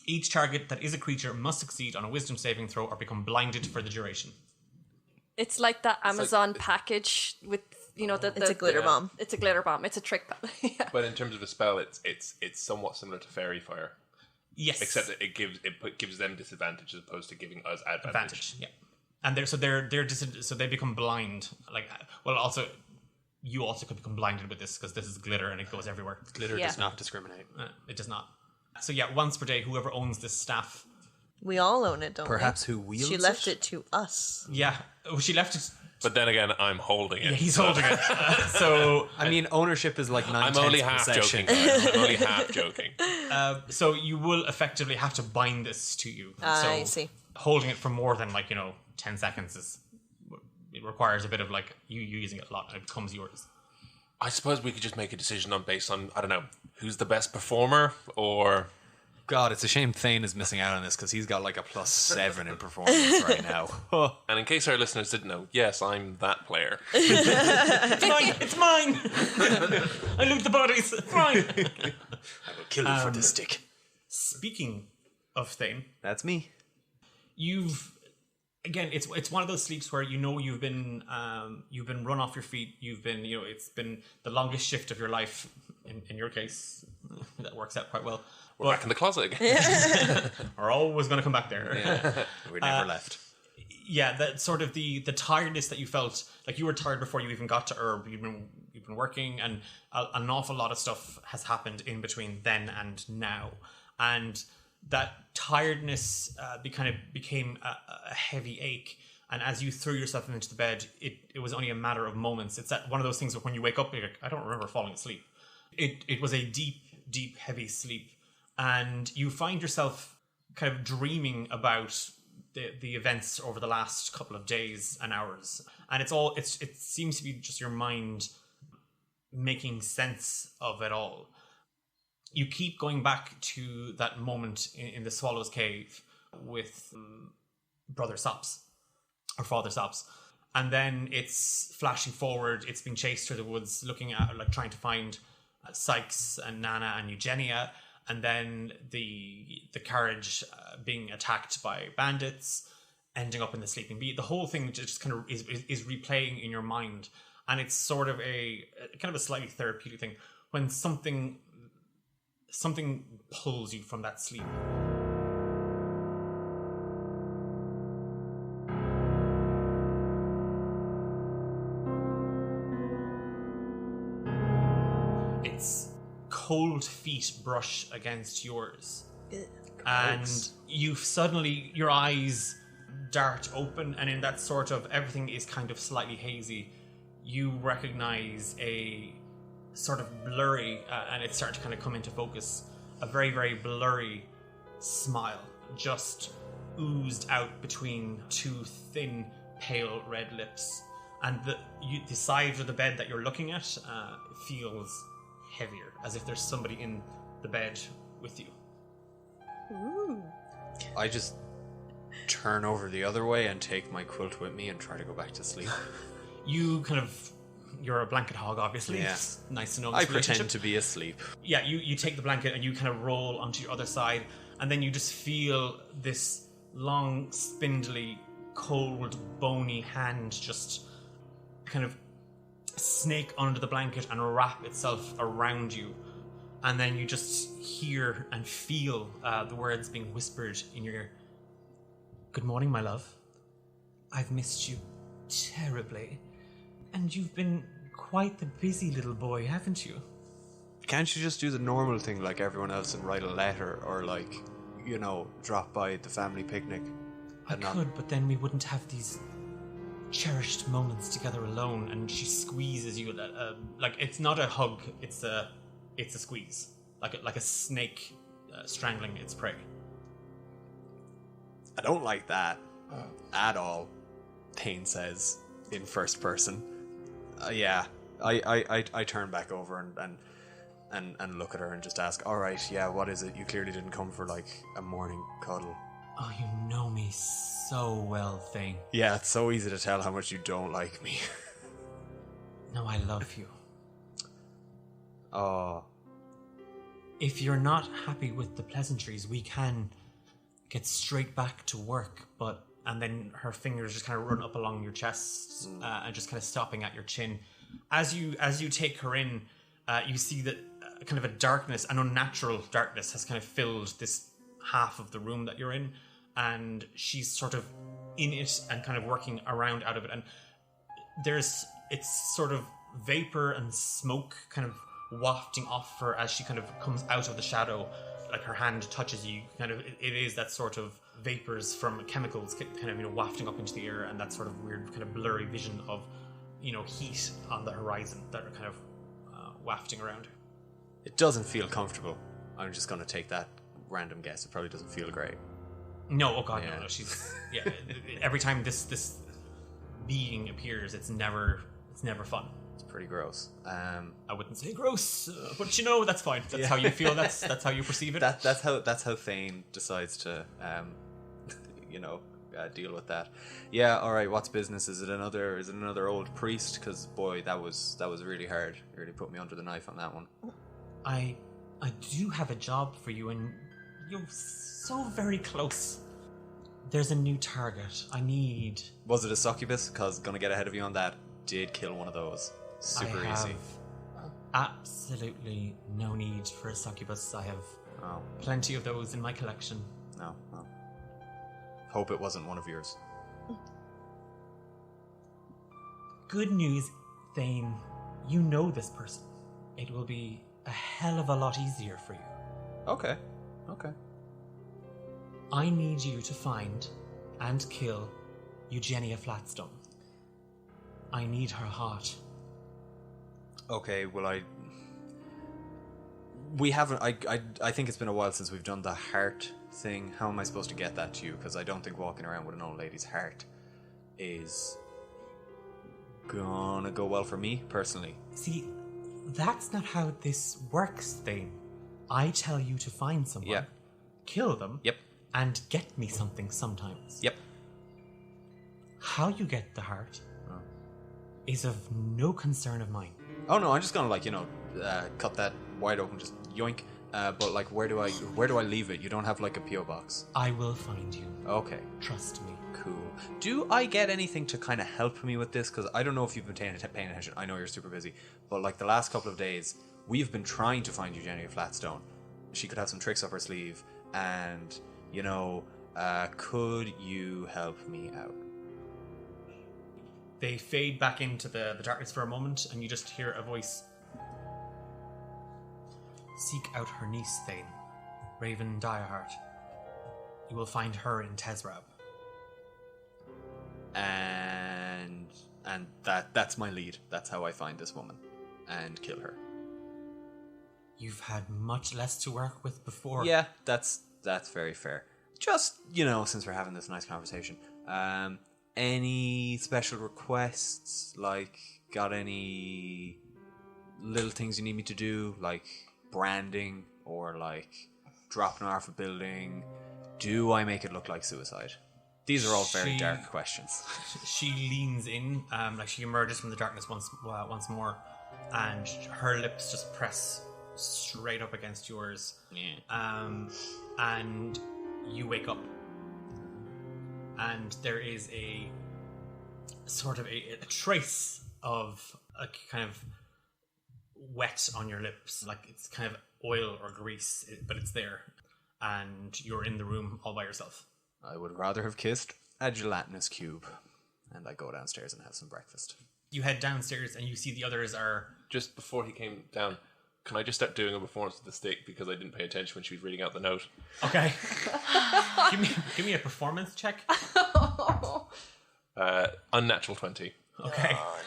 Each target that is a creature must succeed on a wisdom saving throw or become blinded for the duration. It's like that Amazon package with, It's a glitter bomb. It's a glitter bomb. It's a trick bomb. Yeah. But in terms of a spell, it's somewhat similar to Fairy Fire. Yes. Except that it gives them disadvantage as opposed to giving us advantage. Yeah. And so they become blind. Also, you also could become blinded with this because this is glitter and it goes everywhere. Glitter does not discriminate. It does not. So yeah, once per day, whoever owns this staff. We all own it, don't Perhaps we? who wields She left it to us. Yeah, she left it. But then again, I'm holding it. Yeah, he's holding it. So I mean, ownership is like 9/10 I'm only half possession. joking. Guys. I'm only half joking. So you will effectively have to bind this to you. I So see. holding it for more than 10 seconds it requires a bit of you using it a lot and it becomes yours. I suppose we could just make a decision based on, I don't know, who's the best performer, or... God, it's a shame Thane is missing out on this because he's got like a +7 in performance right now. And in case our listeners didn't know, yes, I'm that player. It's mine! I loot the bodies. It's mine. I will kill you for this stick. Speaking of Thane, That's me. it's one of those sleeps where you've been run off your feet. You've been it's been the longest shift of your life. In your case, that works out quite well. We're back in the closet again. We're always going to come back there. Yeah, we never left. Yeah, that sort of the tiredness that you felt, like you were tired before you even got to Herb. You've been working, and an awful lot of stuff has happened in between then and now, and that tiredness became a heavy ache. And as you threw yourself into the bed, it was only a matter of moments. It's that one of those things where when you wake up, you're like, I don't remember falling asleep. It was a deep, heavy sleep. And you find yourself kind of dreaming about the events over the last couple of days and hours. And it seems to be just your mind making sense of it all. You keep going back to that moment in the Swallow's Cave with Brother Sops, or Father Sops. And then it's flashing forward. It's being chased through the woods, looking at, trying to find Sykes and Nana and Eugenia. And then the carriage being attacked by bandits, ending up in the sleeping bee. The whole thing just kind of is replaying in your mind, and it's sort of a slightly therapeutic thing when something pulls you from that sleep. Its cold feet brush against yours. And your eyes dart open, and in that sort of everything is kind of slightly hazy, you recognize a sort of blurry, and it's starting to kind of come into focus, a very, very blurry smile just oozed out between two thin, pale red lips. And the side of the bed that you're looking at feels heavier, as if there's somebody in the bed with you. Ooh. I just turn over the other way and take my quilt with me and try to go back to sleep. You're a blanket hog, obviously. Yeah. It's nice to know. I pretend to be asleep. Yeah, you take the blanket and you kind of roll onto your other side, and then you just feel this long, spindly, cold, bony hand just kind of snake under the blanket and wrap itself around you. And then you just hear and feel the words being whispered in your ear. Good morning, my love. I've missed you terribly. And you've been quite the busy little boy, haven't you? Can't you just do the normal thing like everyone else and write a letter, or drop by the family picnic? I could, but then we wouldn't have these cherished moments together alone. And she squeezes you, it's not a hug, it's a squeeze, like a snake strangling its prey. I don't like that. at all, Thane says in first person. Yeah, I turn back over and look at her and just ask, all right, yeah, what is it? You clearly didn't come for like a morning cuddle. Oh, you know me so well, Thane. Yeah, it's so easy to tell how much you don't like me. No, I love you. Oh, If you're not happy with the pleasantries, we can get straight back to work, but... And then her fingers just kind of run up along your chest and just kind of stopping at your chin. As you take her in, you see that kind of a darkness, an unnatural darkness, has kind of filled this half of the room that you're in, and she's sort of in it and kind of working around out of it. And it's sort of vapor and smoke kind of wafting off her as she kind of comes out of the shadow. Like her hand touches you, kind of. It is that sort of vapors from chemicals kind of wafting up into the air, and that sort of weird kind of blurry vision of heat on the horizon that are kind of wafting around. it doesn't feel comfortable. I'm just going to take that random guess. It probably doesn't feel great. No, oh god, Yeah. no. She's every time this being appears, it's never fun. It's pretty gross. I wouldn't say gross, but that's fine. That's how you feel. That's how you perceive it. That's how Thane decides to deal with that. Yeah, all right. What's business? Is it another old priest? Because boy, that was really hard. It really put me under the knife on that one. I do have a job for you, and you're so very close. There's a new target. I need. Was it a succubus? Because gonna get ahead of you on that. Did kill one of those. Super I have easy. absolutely no need for a succubus. I have Oh plenty of those in my collection. no. Hope it wasn't one of yours. Good news, Thane. You know this person. It will be a hell of a lot easier for you. Okay. I need you to find and kill Eugenia Flatstone. I need her heart. Okay, well, we haven't. I think it's been a while since we've done the heart thing. How am I supposed to get that to you? Because I don't think walking around with an old lady's heart is gonna go well for me personally. See, that's not how this works, Thane. I tell you to find someone, Yeah. kill them, Yep. and get me something sometimes. Yep. How you get the heart is of no concern of mine. Oh no, I'm just gonna cut that wide open, just yoink. But like, where do I leave it? You don't have like a PO box. I will find you. Okay. Trust me. Cool. Do I get anything to kind of help me with this? Because I don't know if you've been paying attention. I know you're super busy. But like the last couple of days, we've been trying to find Eugenia Flatstone. She could have some tricks up her sleeve. And, could you help me out? They fade back into the darkness for a moment, and you just hear a voice. Seek out her niece, Thane, Raven Direheart. You will find her in Tezrab. And that's my lead. That's how I find this woman and kill her. You've had much less to work with before. Yeah, that's very fair. Just, since we're having this nice conversation, any special requests? Like, got any little things you need me to do? Like branding or like dropping off a building? Do I make it look like suicide? These are all very dark questions. She leans in, like she emerges from the darkness once more, and her lips just press straight up against yours. Yeah. And you wake up, and there is a sort of a trace of a kind of wet on your lips, like it's kind of oil or grease, but it's there, and you're in the room all by yourself. I would rather have kissed a gelatinous cube. And I go downstairs and have some breakfast. You head downstairs and you see the others are... Just before he came down, can I just start doing a performance with the stick because I didn't pay attention when she was reading out the note? Okay. give me a performance check. Unnatural 20. Okay. Oh,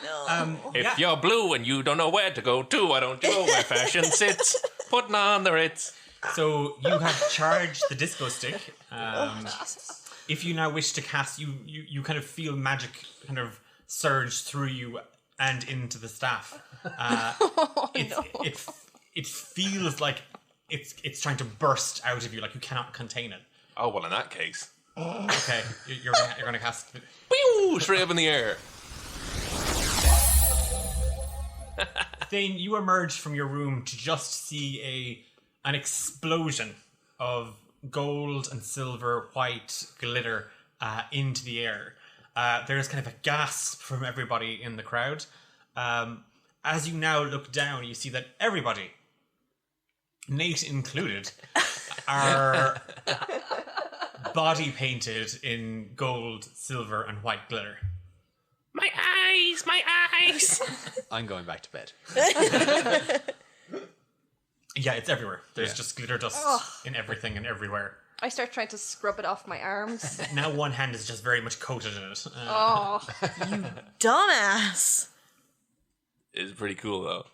no. If you're blue and you don't know where to go to, why don't you go where fashion sits? Putting on the Ritz. So you have charged the disco stick. if you now wish to cast, you kind of feel magic kind of surge through you and into the staff. It feels like it's trying to burst out of you, like you cannot contain it. Oh, well, in that case. Okay, you're gonna cast it. Pew! Straight up in the air. Thane, you emerge from your room to just see an explosion of gold and silver, white glitter into the air. There's kind of a gasp from everybody in the crowd. As you now look down, you see that everybody, Nate included, are body painted in gold, silver, and white glitter. My eyes! My eyes! I'm going back to bed. Yeah, it's everywhere. There's just glitter dust in everything and everywhere. I start trying to scrub it off my arms. Now one hand is just very much coated in it. Dumbass. It's pretty cool, though.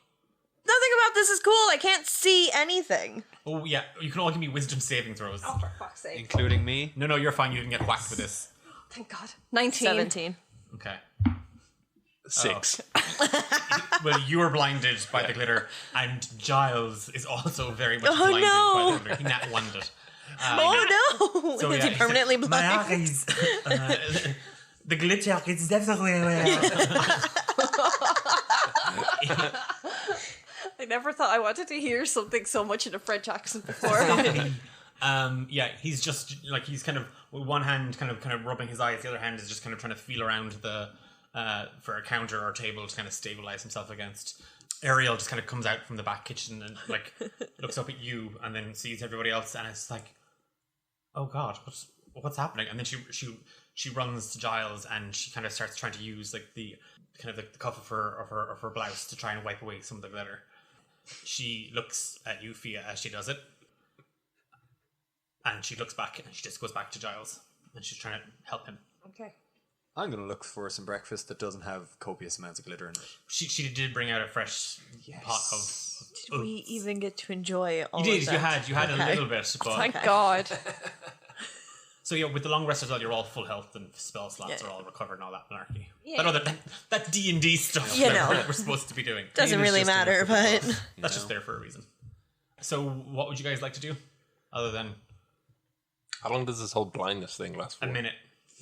Nothing about this is cool. I can't see anything. Oh, yeah. You can all give me wisdom saving throws. Oh, for fuck's sake. Including me. No, you're fine. You didn't get whacked with this. Thank God. 19. 17. Okay. 6. Well, you were blinded by the glitter, and Giles is also very much Oh, blinded no. by the glitter. He nat wonned it. Oh no! So, Is yeah, he permanently said, blind? My eyes. The glitter is everywhere. I never thought I wanted to hear something so much in a French accent before. Yeah, he's just like he's kind of with one hand kind of rubbing his eyes, the other hand is just kind of trying to feel around the for a counter or table to kind of stabilize himself against. Ariel just kind of comes out from the back kitchen and like looks up at you and then sees everybody else and it's like, oh God, what's happening? And then she runs to Giles and she kind of starts trying to use like the cuff of her blouse to try and wipe away some of the glitter. She looks at you, Fia, as she does it, and she looks back and she just goes back to Giles and she's trying to help him. Okay. I'm going to look for some breakfast that doesn't have copious amounts of glitter in it. She did bring out a fresh pot of. Did we even get to enjoy all You of did. that? You had a little bit, but Thank God. so yeah, with the long rest as well, you're all full health and spell slots Yeah. are all recovered and all that malarkey. Yeah. That D&D stuff You that know. we're supposed to be doing. Doesn't It's really just matter, enough of a but buff, you That's know? just there for a reason. So, what would you guys like to do, other than How long does this whole blindness thing last for? a minute?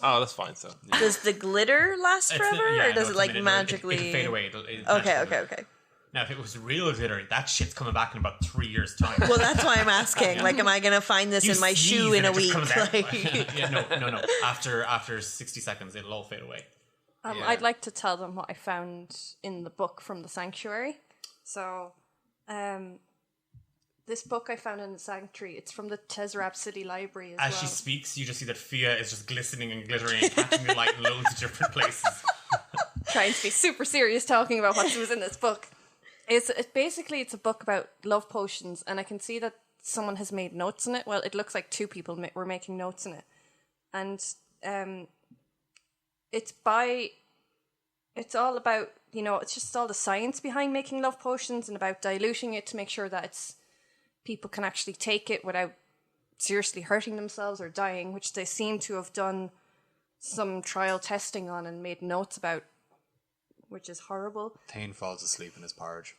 Oh, that's fine, so. does the glitter last forever, Yeah, or does no, it like it's a minute. No, magically? it can fade away. It's Okay, magically. okay. Now, if it was real glitter, that shit's coming back in about 3 years' time. Well, that's why I'm asking. Like, am I gonna find this You in my sneeze shoe in and a it just week? comes out. Like, Yeah, no. After 60 seconds, it'll all fade away. Yeah. I'd like to tell them what I found in the book from the sanctuary. So, this book I found in the sanctuary, it's from the Tezrab City Library As well. she speaks, you just see that Fia is just glistening and glittering and catching the light in loads of different places. Trying to be super serious talking about what was in this book. Basically it's a book about love potions, and I can see that someone has made notes in it. Well, it looks like two people were making notes in it, and it's all about, it's just all the science behind making love potions and about diluting it to make sure that people can actually take it without seriously hurting themselves or dying, which they seem to have done some trial testing on and made notes about, which is horrible. Thane falls asleep in his porridge.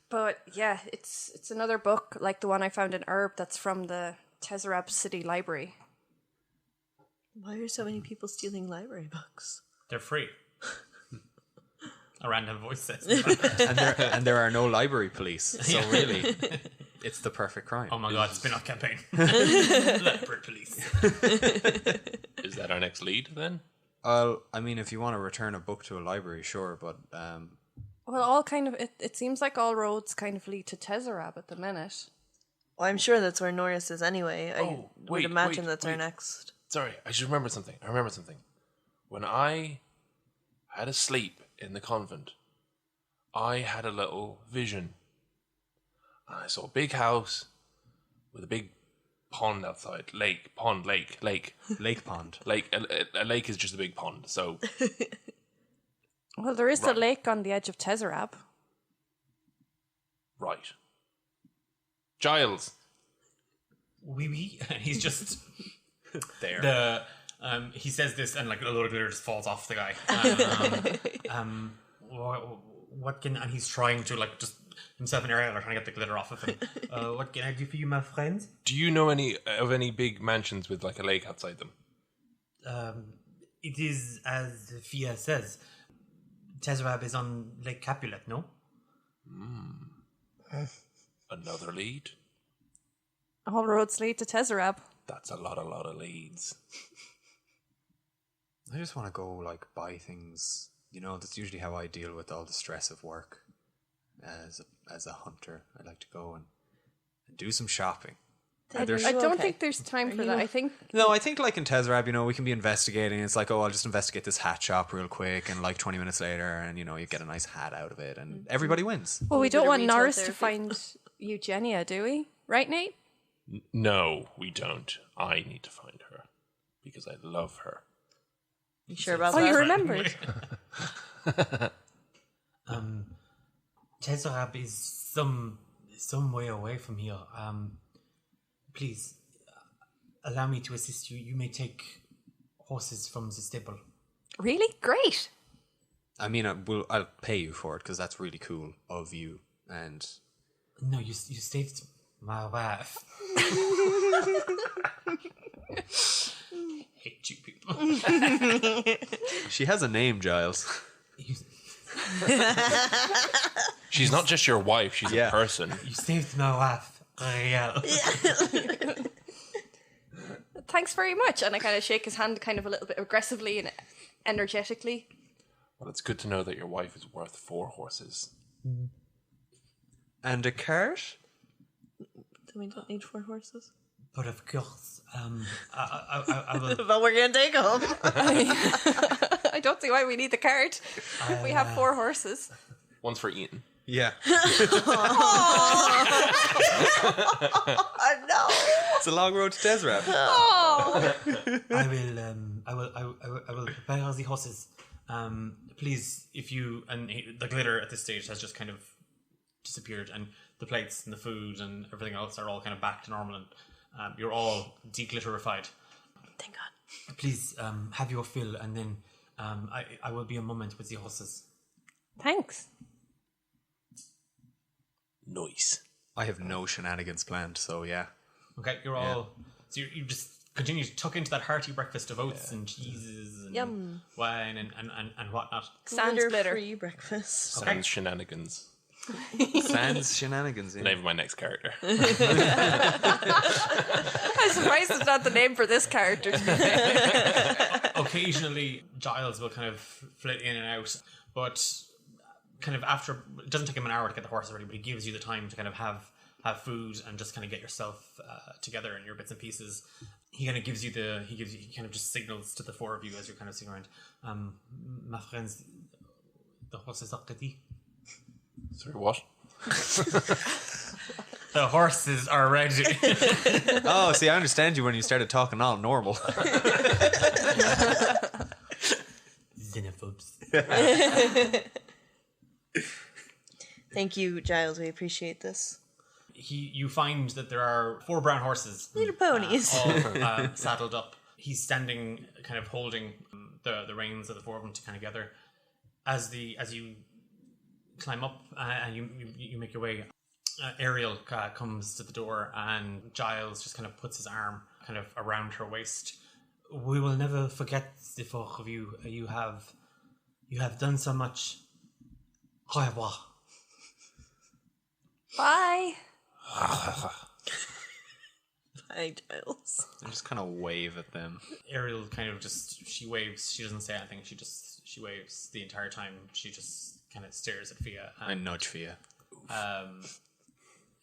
But yeah, it's another book like the one I found in Herb that's from the Tezrab City Library. why are so many people stealing library books? They're free. A random voice says. and there are no library police, so really, it's the perfect crime. Oh my God, spin-off campaign. Library police. Is that our next lead, then? Well, I mean, if you want to return a book to a library, sure, but Well, all kind of it seems like all roads kind of lead to Tezrab at the minute. Well, I'm sure that's where Norris is anyway. I would wait, imagine wait, that's our wait. next. Sorry, I just remembered something. When I had a sleep in the convent, I had a little vision. I saw a big house with a big pond outside. Lake. Lake Pond. Lake. A lake is just a big pond, so... Well, there is the Right. lake on the edge of Tezrab. Right. Giles. Oui. And he's just There. He says this, and like a load of glitter just falls off the guy. What can? And he's trying to like just himself and Ariel are trying to get the glitter off of him. What can I do for you, my friends? Do you know any big mansions with like a lake outside them? It is as Fia says. Tezrab is on Lake Capulet, no? Another lead? All roads lead to Tezerab. That's a lot of leads. I just want to go like buy things. You know, that's usually how I deal with all the stress of work. As a hunter, I like to go and do some shopping. I don't okay? think there's time for that. I think No, I think like in Tezrab, you know, we can be investigating. It's like, oh, I'll just investigate this hat shop real quick, and like 20 minutes later, and you know, you get a nice hat out of it, and everybody wins. well, we bit don't of want retail Norris to therapy. find Eugenia, do we? Right, Nate? No, we don't. I need to find her because I love her. You sure about Oh, that? you remembered. Tezrab is some way away from here. Please allow me to assist you. You may take horses from the stable. Really? Great. I mean, I'll pay you for it because that's really cool of you. And No, you saved my wife. Hate you people. she has a name, Giles. You, She's not just your wife; she's Yeah. a person. you saved my wife. Ariel. Thanks very much. And I kind of shake his hand kind of a little bit aggressively and energetically. Well, it's good to know that your wife is worth 4 horses. And a cart? Then we don't need 4 horses. But of course, I will. But we're gonna take them. I don't see why we need the cart. We have 4 horses. One's for Ian. Yeah. Oh no! It's a long road to Tezrab. I will prepare the horses. Please, if you the glitter at this stage has just kind of disappeared, and the plates and the food and everything else are all kind of back to normal, and you're all deglitterified. Thank God. Please have your fill, and then I will be a moment with the horses. Thanks. Nice. I have no shenanigans planned, so yeah. Okay, you're all. So you just continue to tuck into that hearty breakfast of oats and cheeses and Yum. wine and whatnot. Sans glitter. Free breakfast. Sans shenanigans. Sans shenanigans. The name of my next character. I'm surprised it's not the name for this character. Occasionally, Giles will kind of flit in and out, but kind of after, it doesn't take him an hour to get the horses ready, but he gives you the time to kind of have food and just kind of get yourself together in your bits and pieces. He kind of gives you he kind of just signals to the 4 of you as you're kind of sitting around. My friends, the horses are ready. Sorry, what? The horses are ready. Oh, see, I understand you when you started talking all normal. Xenophobes. Thank you, Giles. We appreciate this. You find that there are 4 brown horses. Little ponies. All saddled up. He's standing, kind of holding the reins of the 4 of them together. As you climb up and you make your way, Ariel comes to the door, and Giles just kind of puts his arm kind of around her waist. We will never forget the 4 of you. You have done so much. Au revoir. Bye. Hi, Giles. I just kind of wave at them. Ariel kind of she waves. She doesn't say anything. She waves the entire time. She just kind of stares at Fia. I nudge Fia.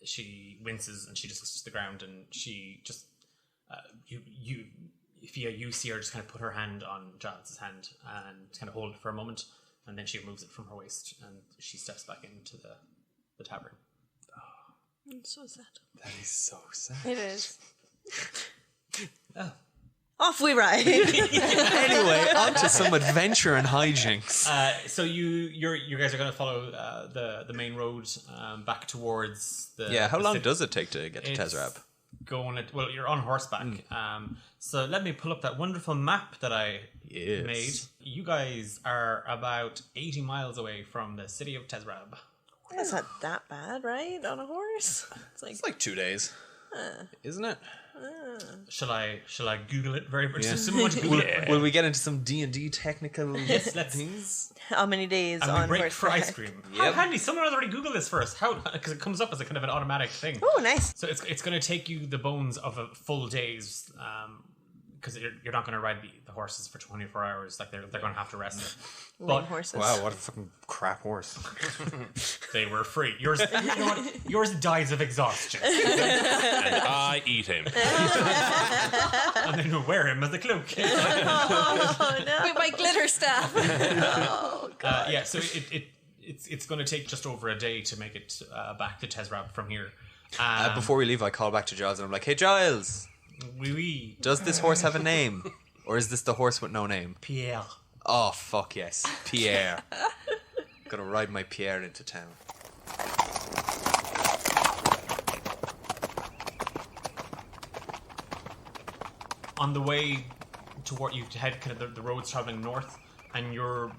She winces and she just looks to the ground, and she just Fia, you see her just kind of put her hand on Giles' hand and kind of hold it for a moment, and then she removes it from her waist and she steps back into the tavern. I'm so sad. That is so sad. It is. Off we ride. Anyway, on to some adventure and hijinks. So you guys are going to follow the main road back towards the. Yeah, how the long city. does it take to get to It's Tezrab? going at, well, you're on horseback. So let me pull up that wonderful map that I made. You guys are about 80 miles away from the city of Tezrab. That's not that bad, right? On a horse? It's like 2 days, isn't it? Shall I Google it very much? Does someone want to Google it? Will we get into some D&D technical Let's things? How many days and on we break horseback? for ice cream. How handy! Someone has already Googled this first. How? Because it comes up as a kind of an automatic thing. Oh, nice. So it's going to take you the bones of a full day's, because you're not going to ride the horses for 24 hours. Like they're going to have to rest. Lame horses. Wow, what a fucking crap horse. They were free. Yours, you know what? Yours dies of exhaustion, And I eat him. and then you wear him as a cloak. Oh, no. With my glitter staff. Yeah, so it's going to take just over a day to make it back to Tezrab from here. Before we leave, I call back to Giles and I'm like, hey, Giles, Oui. does this horse have a name? Or is this the horse with no name? Pierre. Oh, fuck yes. Pierre. Gonna ride my Pierre into town. On the way toward you head kind of the road's traveling north, and you're,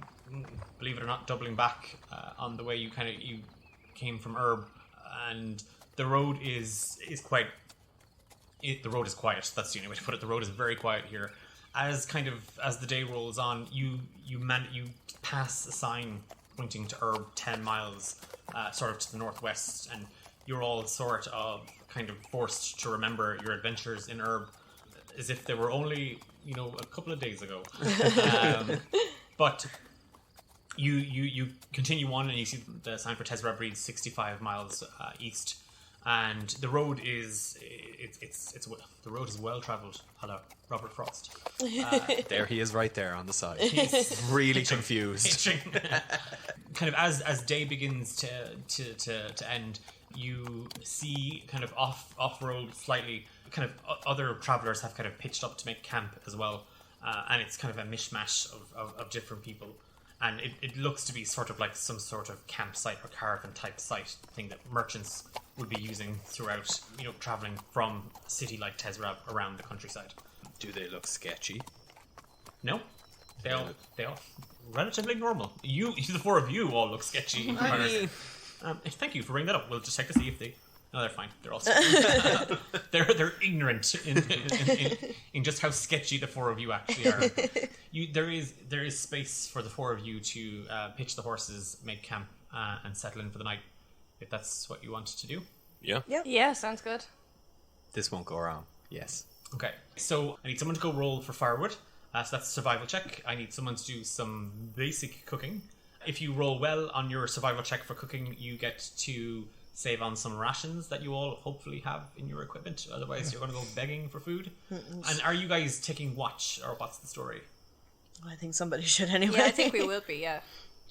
believe it or not, doubling back on the way you came from Herb, and the road is quite. The road is quiet. That's the only way to put it. The road is very quiet here. As the day rolls on, you pass a sign pointing to Herb 10 miles, sort of to the northwest, and you're all sort of kind of forced to remember your adventures in Herb as if they were only, a couple of days ago. But you continue on, and you see the sign for Tezrab reads 65 miles east. And the road is the road is well traveled. Hello, Robert Frost. There he is, right there on the side. He's Really confused. kind of as day begins to end, you see kind of off road slightly. Kind of other travelers have kind of pitched up to make camp as well, and it's kind of a mishmash of different people. And it looks to be sort of like some sort of campsite or caravan type site thing that merchants would be using throughout, traveling from a city like Tezrab around the countryside. Do they look sketchy? No, they all relatively normal. The four of you all look sketchy. Thank you for bringing that up. We'll just check to see if they. No, they're fine. They're all sketchy. they're ignorant in just how sketchy the four of you actually are. There is space for the four of you to pitch the horses, make camp, and settle in for the night, if that's what you wanted to do. Yeah. Yeah, sounds good. This won't go wrong. Yes. Okay, so I need someone to go roll for firewood. So that's a survival check. I need someone to do some basic cooking. If you roll well on your survival check for cooking, you get to save on some rations that you all hopefully have in your equipment. Otherwise, you're going to go begging for food. And are you guys taking watch, or what's the story? I think somebody should anyway. Yeah, I think we will be, yeah.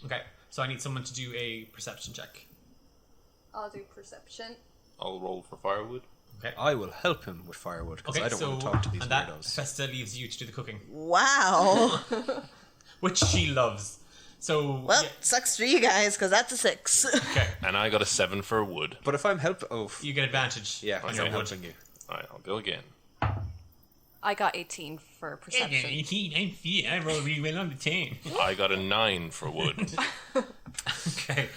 Okay, so I need someone to do a perception check. I'll do perception. I'll roll for firewood. Okay. I will help him with firewood, because Okay, I don't so want to talk to these and that weirdos. Hephaesta leaves you to do the cooking, Wow. which she loves. So Well, sucks for you guys, because that's a 6. okay, And I got a 7 for wood. But if I'm you get advantage. yeah, on I'm your wood. helping you. Alright, I'll go again. I got 18 for perception. 18, I'm fit. I roll really well on the 10. I got a 9 for wood. Okay,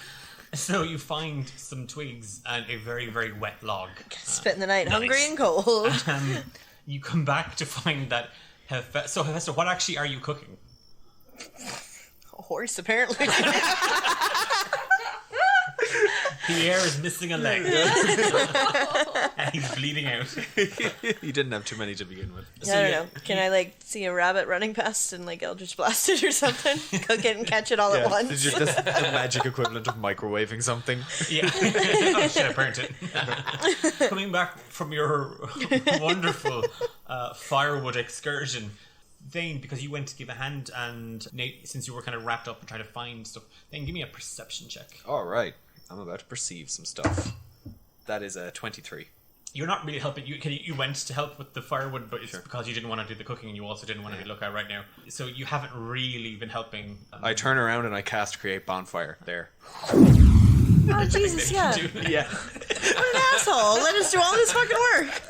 so you find some twigs and a very, very wet log. Spending the night nice. hungry and cold. You come back to find that Hephaesta, what actually are you cooking? A horse, apparently. Pierre is missing a leg. And he's bleeding out. You didn't have too many to begin with. So I don't know. Can I, see a rabbit running past and, Eldritch Blast it or something? Cook it and catch it all at once? It's just the magic equivalent of microwaving something. Yeah. Oh shit, I burnt it. Coming back from your wonderful firewood excursion, Thane, because you went to give a hand, and Nate, since you were kind of wrapped up and trying to find stuff, Thane, give me a perception check. Alright, I'm about to perceive some stuff. That is a 23. You're not really helping. You went to help with the firewood, but it's because you didn't want to do the cooking, and you also didn't want to be lookout right now. So you haven't really been helping. I turn around and I cast Create Bonfire. There. Oh, Jesus, yeah. Yeah. What an asshole. Let us do all this fucking work.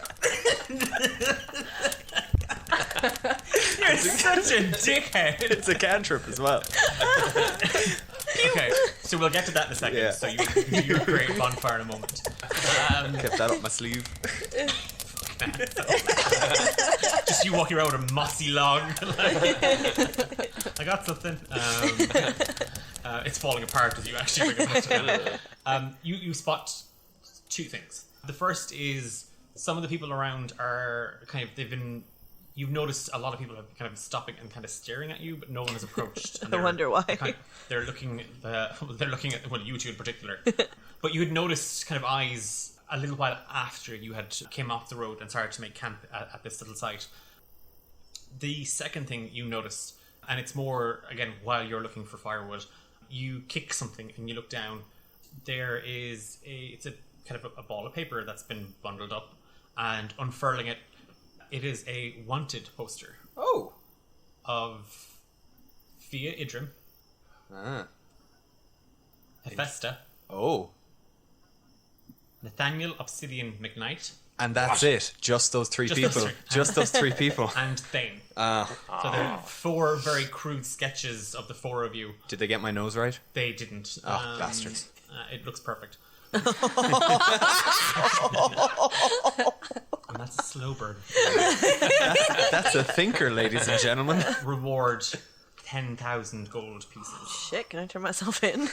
You're such a dickhead. It's a cantrip as well. Okay, so we'll get to that in a second. Yeah. So you can do your great bonfire in a moment. Kept that up my sleeve. Just you walking around with a mossy log. I got something. It's falling apart as you actually bring it back to it. You spot two things. The first is some of the people around are you've noticed a lot of people have kind of stopping and kind of staring at you, but no one has approached. And I wonder why. They're looking at you two in particular. But you had noticed kind of eyes a little while after you had came off the road and started to make camp at this little site. The second thing you noticed, and it's more again while you're looking for firewood, you kick something and you look down. There is it's a kind of a ball of paper that's been bundled up, and unfurling it, it is a wanted poster Oh. of Fia Idrim, Ah. Hephaesta, Oh. Nathaniel Obsidian McKnight, And that's it. Just those three Just those people. three. Just those three people. and Thane. Ah. So there are 4 very crude sketches of the 4 of you. Did they get my nose right? They didn't. Oh, bastards. It looks perfect. And that's a slow burn. That's a thinker, ladies and gentlemen. Reward 10,000 gold pieces. Shit, can I turn myself in?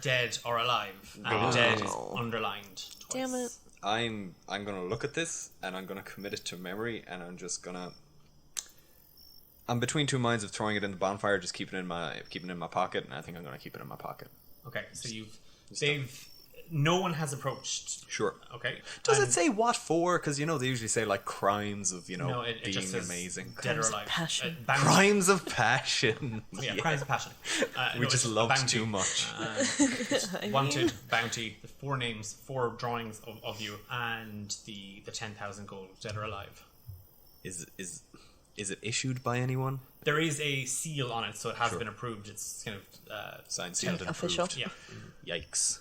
Dead or alive. And dead is underlined twice. Damn it. I'm gonna look at this and I'm gonna commit it to memory, and I'm between two minds of throwing it in the bonfire, just keeping it in my pocket, and I think I'm gonna keep it in my pocket. Okay, so no one has approached. Sure. Okay. Does And- it say what for? Because they usually say like crimes of No, it being just says amazing. dead or Crimes of alive. passion. Bounty. Crimes of passion. Yeah, crimes of passion. We just it's loved bounty. too much. Wanted, bounty, the 4 names, 4 drawings of you, and the 10,000 gold, dead or alive. Is it issued by anyone? There is a seal on it, so it has been approved. It's kind of Signed, sealed, and Official. approved. yeah. Yikes.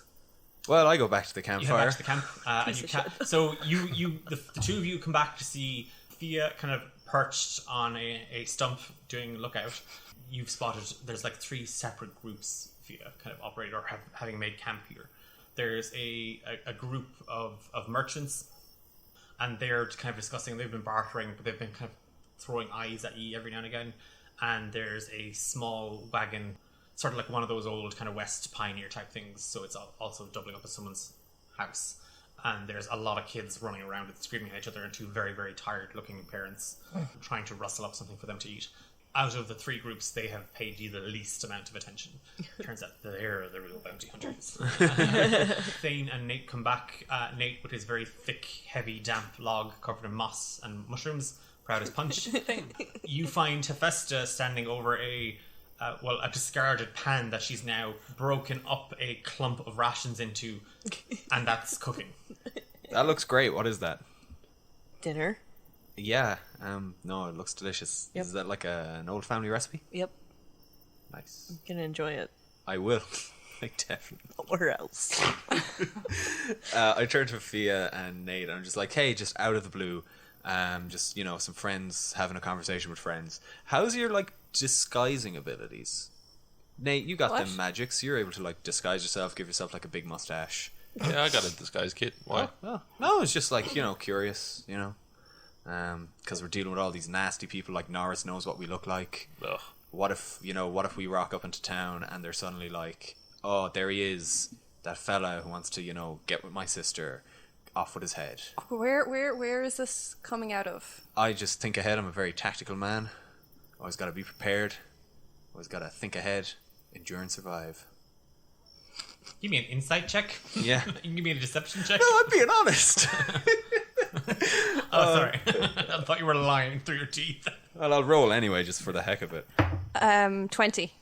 Well, I go back to the You head campfire. back to the camp, and you so the 2 of you come back to see Fia kind of perched on a stump doing lookout. You've spotted there's like 3 separate groups Fia kind of operate or having made camp here. There's a group of merchants, and they're kind of discussing. They've been bartering, but they've been kind of throwing eyes at you every now and again. And there's a small wagon, sort of like one of those old kind of West Pioneer type things, so it's also doubling up as someone's house. And there's a lot of kids running around and screaming at each other, and 2 very, very tired looking parents trying to rustle up something for them to eat. Out of the 3 groups, they have paid you the least amount of attention. Turns out they're the real bounty hunters. Thane and Nate come back. Nate with his very thick, heavy, damp log covered in moss and mushrooms, proud as punch. You find Hephaesta standing over a discarded pan that she's now broken up a clump of rations into, and that's cooking. That looks great. What is that? Dinner. Yeah. No, it looks delicious. Yep. Is that like an old family recipe? Yep. Nice. Gonna enjoy it. I will. Like, definitely. Where else? I turn to Fia and Nate, and I'm just like, hey, just out of the blue, just, some friends having a conversation with friends. How's your, disguising abilities? Nate, you got What? them magics. You're able to, disguise yourself, give yourself, a big mustache. Yeah, I got a disguise kit. Why? Oh, no, it's just, curious, because we're dealing with all these nasty people, like Norris knows what we look like. Ugh. What if we rock up into town and they're suddenly like, oh, there he is, that fella who wants to, get with my sister, off with his head. Where is this coming out of? I just think ahead. I'm a very tactical man. Always got to be prepared. Always got to think ahead, endure and survive. Give me an insight check. Yeah. You can give me a deception check. No, I'm being honest. Oh, sorry. I thought you were lying through your teeth. Well, I'll roll anyway, just for the heck of it. 20.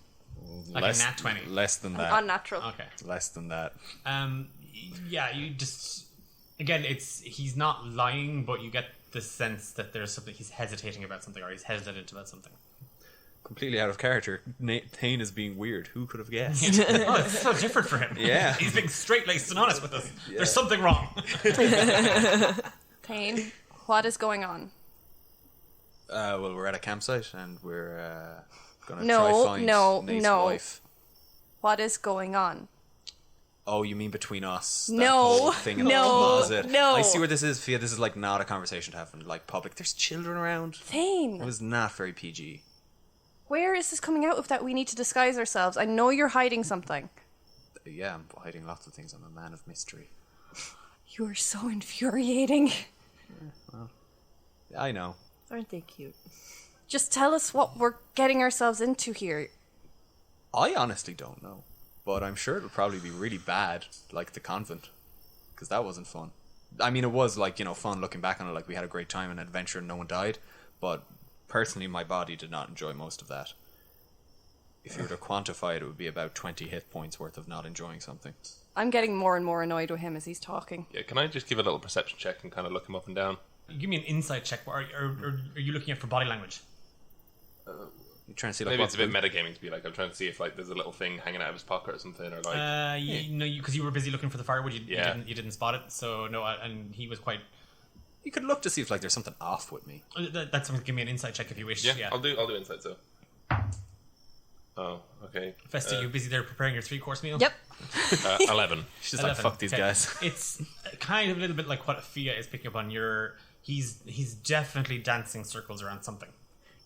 Like a nat 20. Less than that. Unnatural. Okay. Less than that. Yeah, you just... Again, he's not lying, but you get the sense that there's something... He's hesitating about something, or he's hesitant about something. Completely out of character. Thane is being weird. Who could have guessed? Oh, it's so different for him. Yeah. He's being straight-laced and honest with us. There's something wrong. Thane, what is going on? Well, we're at a campsite and we're gonna No, try find no, Nate's no. wife. What is going on? Oh, you mean between us? That No, whole thing in the no, closet. no. I see where this is, Fia. This is like not a conversation to have in like public. There's children around. Thane, It was not very PG. where is this coming out of that we need to disguise ourselves? I know you're hiding something. Yeah, I'm hiding lots of things. I'm a man of mystery. You are so infuriating. I know. Aren't they cute? Just tell us what we're getting ourselves into here. I honestly don't know, but I'm sure it'll probably be really bad, like the convent, because that wasn't fun. I mean, it was like, you know, fun looking back on it, like we had a great time and adventure and no one died, but personally my body did not enjoy most of that. If you were to quantify it, it would be about 20 hit points worth of not enjoying something. I'm getting more and more annoyed with him as he's talking. Yeah, can I just give a little perception check and kind of look him up and down? Give me an insight check. Or are you looking at for body language? You're trying to see like Maybe what it's a bit metagaming to be like, I'm trying to see if like there's a little thing hanging out of his pocket or something, or like... Because you were busy looking for the firewood, Yeah. you didn't spot it. So no, and he was quite. You could look to see if like there's something off with me. That's something. Give me an insight check if you wish. Yeah, I'll do insight, so... Oh, okay. Festa, you busy there preparing your 3-course meal? Yep. 11. She's just like, 11. fuck these Okay. guys. It's kind of a little bit like what Fia is picking up on. He's definitely dancing circles around something.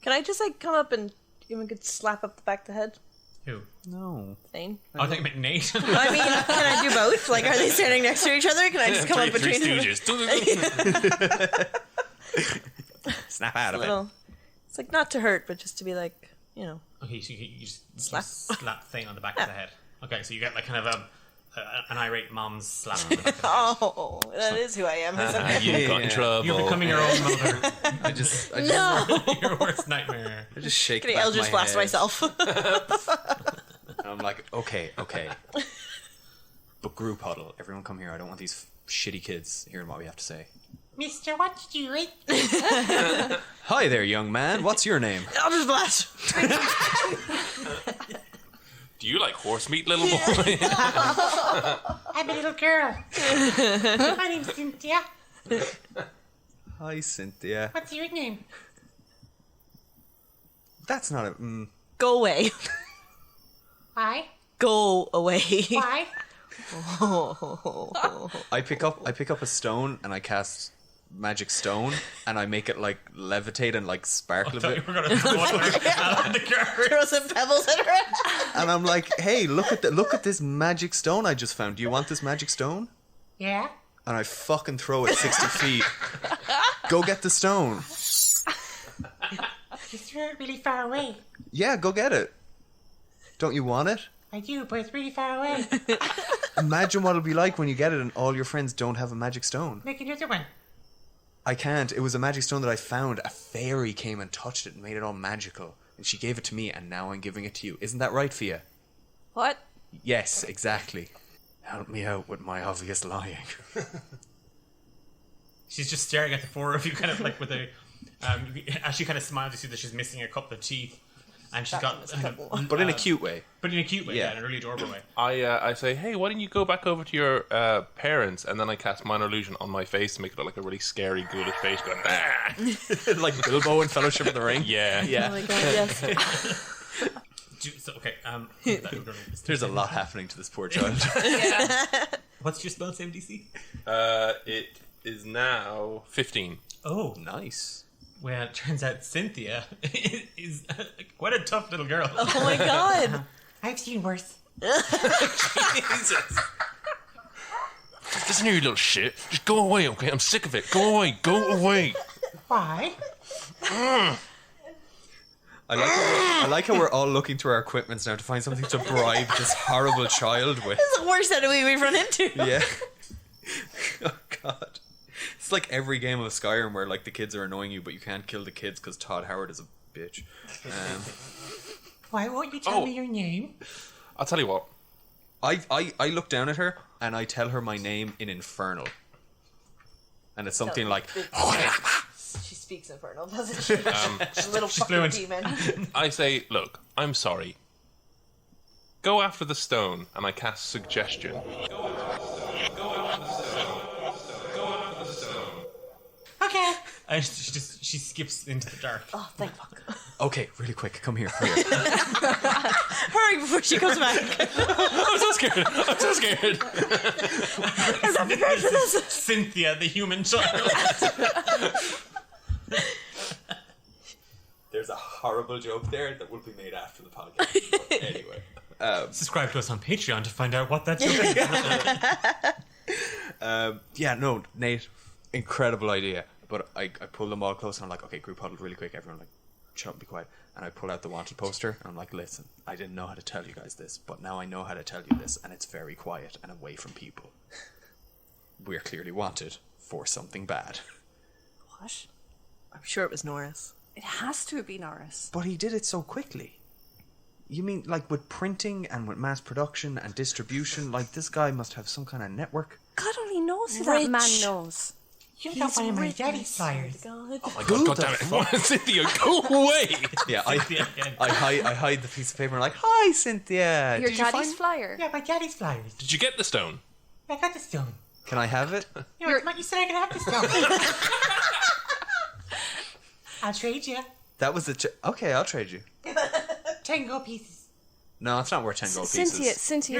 Can I just like come up and give him a good slap up the back of the head? Who? No. Thane? I think you meant Nate. I mean, can I do both? Like, are they standing next to each other? Can I just come up Three between them? Stooges. Snap out of it. Little, it's like not to hurt, but just to be like, you know. Okay, so you just Slap. slap Thane on the back of the head. Okay, so you get like kind of an irate mom's slap on the back of the head. Oh, that is who I am, isn't it? You got in trouble. You're becoming your own mother. I just No! Your worst nightmare. I just shake Can back I my Eldritch Blast head. myself? And I'm like, okay. But group huddle. Everyone come here. I don't want these shitty kids hearing what we have to say. Mister, what you doing? Hi there, young man. What's your name? Eldritch Blast! Do you like horse meat, little boy? I'm a little girl. My name's Cynthia. Hi, Cynthia. What's your name? That's not a... Go away. Why? Go away. Why? I pick up a stone and I cast magic stone and I make it like levitate and like sparkle a Thought you bit. were gonna throw it out the car. Throw some pebbles at her. And I'm like, hey, look at this magic stone I just found. Do you want this magic stone? Yeah? And I fucking throw it 60 feet. Go get the stone. You threw it really far away. Yeah, go get it. Don't you want it? I do, but it's really far away. Imagine what it'll be like when you get it and all your friends don't have a magic stone. Make another one. I can't. It was a magic stone that I found. A fairy came and touched it and made it all magical. And she gave it to me and now I'm giving it to you. Isn't that right, Fia? What? Yes, exactly. Help me out with my obvious lying. She's just staring at the four of you, kind of like with a. As she kind of smiles, you see that she's missing a couple of teeth, and she's got. But in a cute way. But in a cute way, Yeah. yeah, in a really adorable way. I say, hey, why don't you go back over to your parents? And then I cast Minor Illusion on my face to make it look like a really scary, ghoulish face going, ah! Like Bilbo in Fellowship of the Ring. Yeah. Yeah. Oh my god, yes. Okay, There's a lot happening to this poor child. What's your spell save DC? It is now 15. Oh, Nice. well, it turns out Cynthia is quite a tough little girl. Oh my god. I've seen worse. Jesus. Listen here, you little shit. Just go away, okay? I'm sick of it. Go away. Go away. Why? I like how we're all looking through our equipments now to find something to bribe this horrible child with. It's the worst enemy we've run into. Yeah. Oh god. It's like every game of Skyrim where like the kids are annoying you, but you can't kill the kids because Todd Howard is a bitch. Why won't you tell me your name? I'll tell you what. I look down at her and I tell her my name in Infernal, and it's something like. She speaks infernal, doesn't she? She's a little fucking fluent. demon. I say, look, I'm sorry. Go after the stone, and I cast Suggestion. And she skips into the dark. Oh, thank fuck. Okay, really quick, come here. Hurry before she comes back. I'm so scared. I'm not prepared for this. Cynthia, the human child. There's a horrible joke there that will be made after the podcast. But anyway. Subscribe to us on Patreon to find out what that joke is. Yeah, no, Nate, incredible idea. But I pulled them all close and I'm like, okay, group huddle really quick. Everyone like, shut up, be quiet. And I pull out the wanted poster and I'm like, listen, I didn't know how to tell you guys this, but now I know how to tell you this, and it's very quiet and away from people. We're clearly wanted for something bad. What? I'm sure it was Norris. It has to be Norris. But he did it so quickly. You mean like with printing and with mass production and distribution, like this guy must have some kind of network? God only knows who Rich. that man knows. You got one of my daddy's flyers. God. Oh my God damn it. Cynthia, go away. Yeah, Cynthia again. I hide the piece of paper and I'm like, hi Cynthia. Your Did you daddy's find... flyer. Yeah, my daddy's flyers. Did you get the stone? I got the stone. Can I have it? You said I could have the stone. I'll trade you. That was okay, I'll trade you. 10 gold pieces. No, it's not worth 10 gold pieces. Cynthia.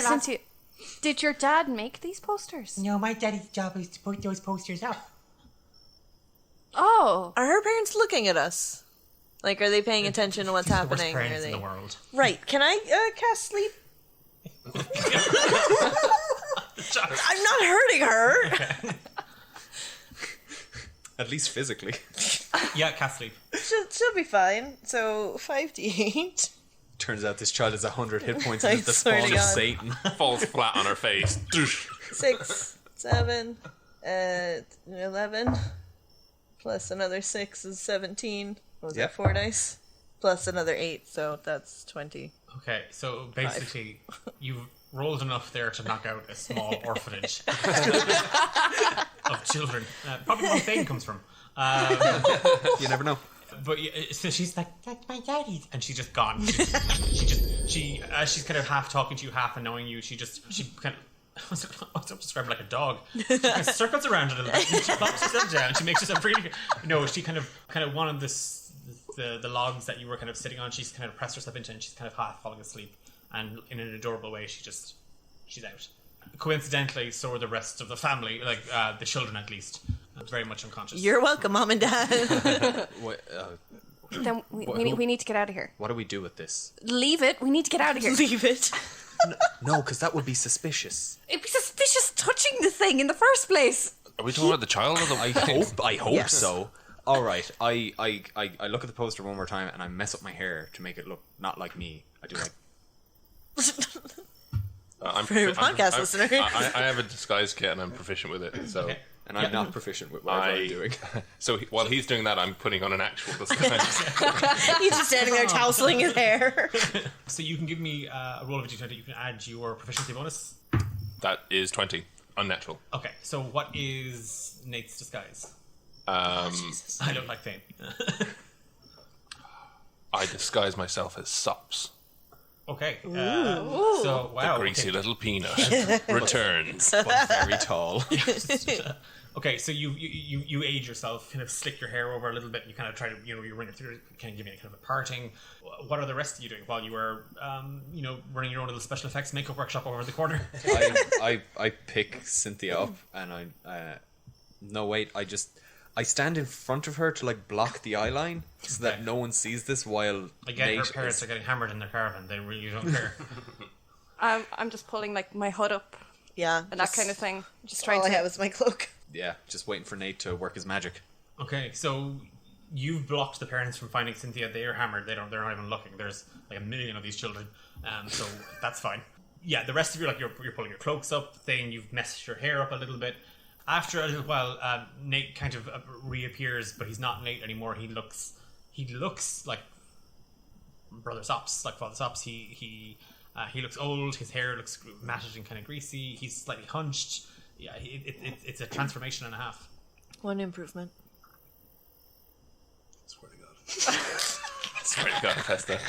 Did your dad make these posters? No, my daddy's job is to put those posters up. Oh. Are her parents looking at us? Like, are they paying attention to what's He's happening? The worst Are parents they... in the world. Right. Can I cast sleep? I'm not hurting her. At least physically. Yeah, cast sleep. She'll be fine. So 5d8. Turns out this child has 100 hit points I and is the swear to spawn of God. Satan. Falls flat on her face. 6, 7, 11. Plus another 6 is 17. What was Yeah. that? 4 dice. Plus another 8, so that's 20. Okay, so basically, you've rolled enough there to knock out a small orphanage of children. Probably where Thane comes from. You never know. But so she's like, that's my daddy's, and she's just gone. She as she's kind of half talking to you, half annoying you. She kind of. I'll describe her like a dog. She kind of circles around a little bit. And she plops herself down. She makes herself really. No, she kind of wanted the logs that you were kind of sitting on. She's kind of pressed herself into, and she's kind of half falling asleep. And in an adorable way, she's out. Coincidentally, so are the rest of the family, like the children at least, very much unconscious. You're welcome, Mom and Dad. What, Then we need to get out of here. what do we do with this? Leave it. We need to get out of here. Leave it. No, because that would be suspicious. It'd be suspicious touching the thing in the first place. Are we talking about the child or the I hope Yes. so. All right, I look at the poster one more time and I mess up my hair to make it look not like me. I do like. For your podcast listener. I have a disguise kit and I'm proficient with it. So, And I'm not proficient with whatever I'm doing. so while he's doing that, I'm putting on an actual disguise. He's just standing there tousling his hair. So you can give me a roll of a d20. You can add your proficiency bonus. That is 20, unnatural. Okay, so what is Nate's disguise? Um, I look like Thane. I disguise myself as Sops, Okay. So wow. greasy okay. little peanut, returns. But very tall. Okay, so you age yourself, kind of slick your hair over a little bit. You kind of try to, you run it through, kind of give me a kind of a parting. What are the rest of you doing while you were, running your own little special effects makeup workshop over in the corner? I pick Cynthia up and I stand in front of her to like block the eye line so that no one sees this while Again, her Nate parents is- are getting hammered in their caravan. They really don't care. I'm just pulling like my hood up Yeah. and that kind of thing. Just trying All I to. have is my cloak. Yeah, just waiting for Nate to work his magic. Okay, so you've blocked the parents from finding Cynthia. They are hammered. They're not even looking. There's like a million of these children, so that's fine. Yeah, the rest of you, like you're pulling your cloaks up. Thane, you've messed your hair up a little bit. After a little while, Nate kind of reappears, but he's not Nate anymore. He looks like Brother Sops, like Father Sops. He looks old. His hair looks matted and kind of greasy. He's slightly hunched. Yeah, it's a transformation and a half. One improvement. Swear to God. Swear to God, Hephaesta.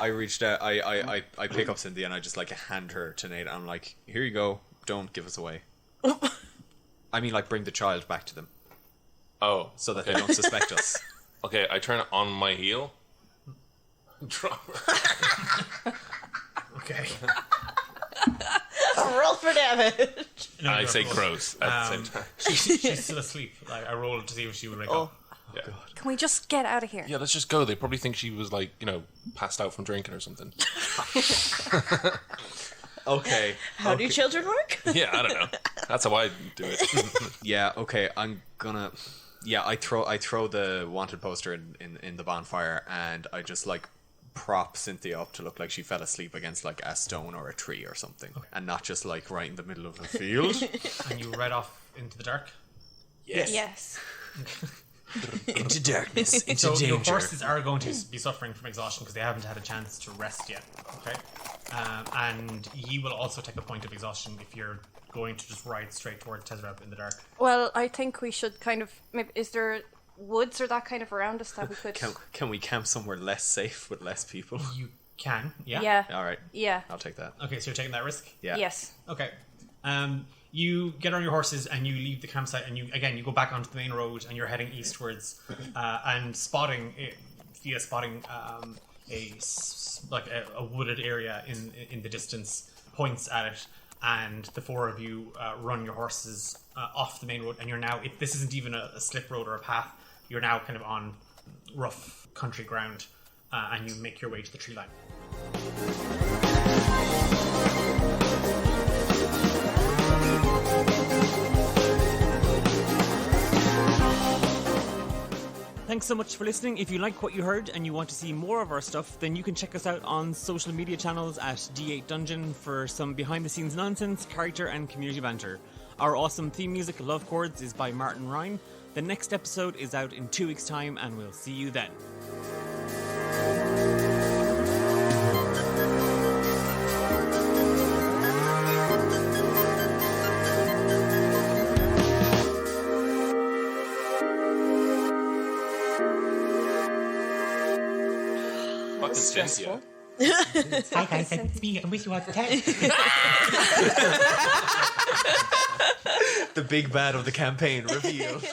I reached out, I pick up Cynthia and I just like hand her to Nate and I'm like, here you go, don't give us away. I mean, like, bring the child back to them. Oh, so that okay. they don't suspect us. Okay, I turn it on my heel. Drop her. Okay. Roll for damage. No, I you're say close. gross at the same time. She's still asleep. Like, I rolled to see if she would wake up. Yeah. Can we just get out of here? Yeah, let's just go. They probably think she was like, passed out from drinking or something. Okay. How do children work? Yeah, I don't know. That's how I do it. Yeah, okay, I'm gonna... Yeah, I throw the wanted poster in the bonfire, and I just, like, prop Cynthia up to look like she fell asleep against, like, a stone or a tree or something. Okay. And not just, like, right in the middle of a field. And you ride off into the dark. Yes. Into darkness, into So your danger. horses are going to be suffering from exhaustion because they haven't had a chance to rest yet. Okay, and you will also take a point of exhaustion if you're going to just ride straight toward Tezrab in the dark. Well, I think we should kind of... Maybe, is there woods or that kind of around us that we could... Can we camp somewhere less safe with less people? You can, yeah. Yeah. All right, Yeah. I'll take that. Okay, so you're taking that risk. Yeah. Yes. Okay. You get on your horses and you leave the campsite and you go back onto the main road and you're heading eastwards and spotting a wooded area in the distance points at it, and the four of you run your horses off the main road, and you're now, if this isn't even a slip road or a path, you're now kind of on rough country ground, and you make your way to the tree line. Thanks so much for listening. If you like what you heard and you want to see more of our stuff, then you can check us out on social media channels at D8 Dungeon for some behind the scenes nonsense, character and community banter. Our awesome theme music, Love Chords, is by Martin Ryan. The next episode is out in 2 weeks' time, and we'll see you then. Fucking Cynthia. Hi guys, it's me. I wish you all the time. The big bad of the campaign revealed.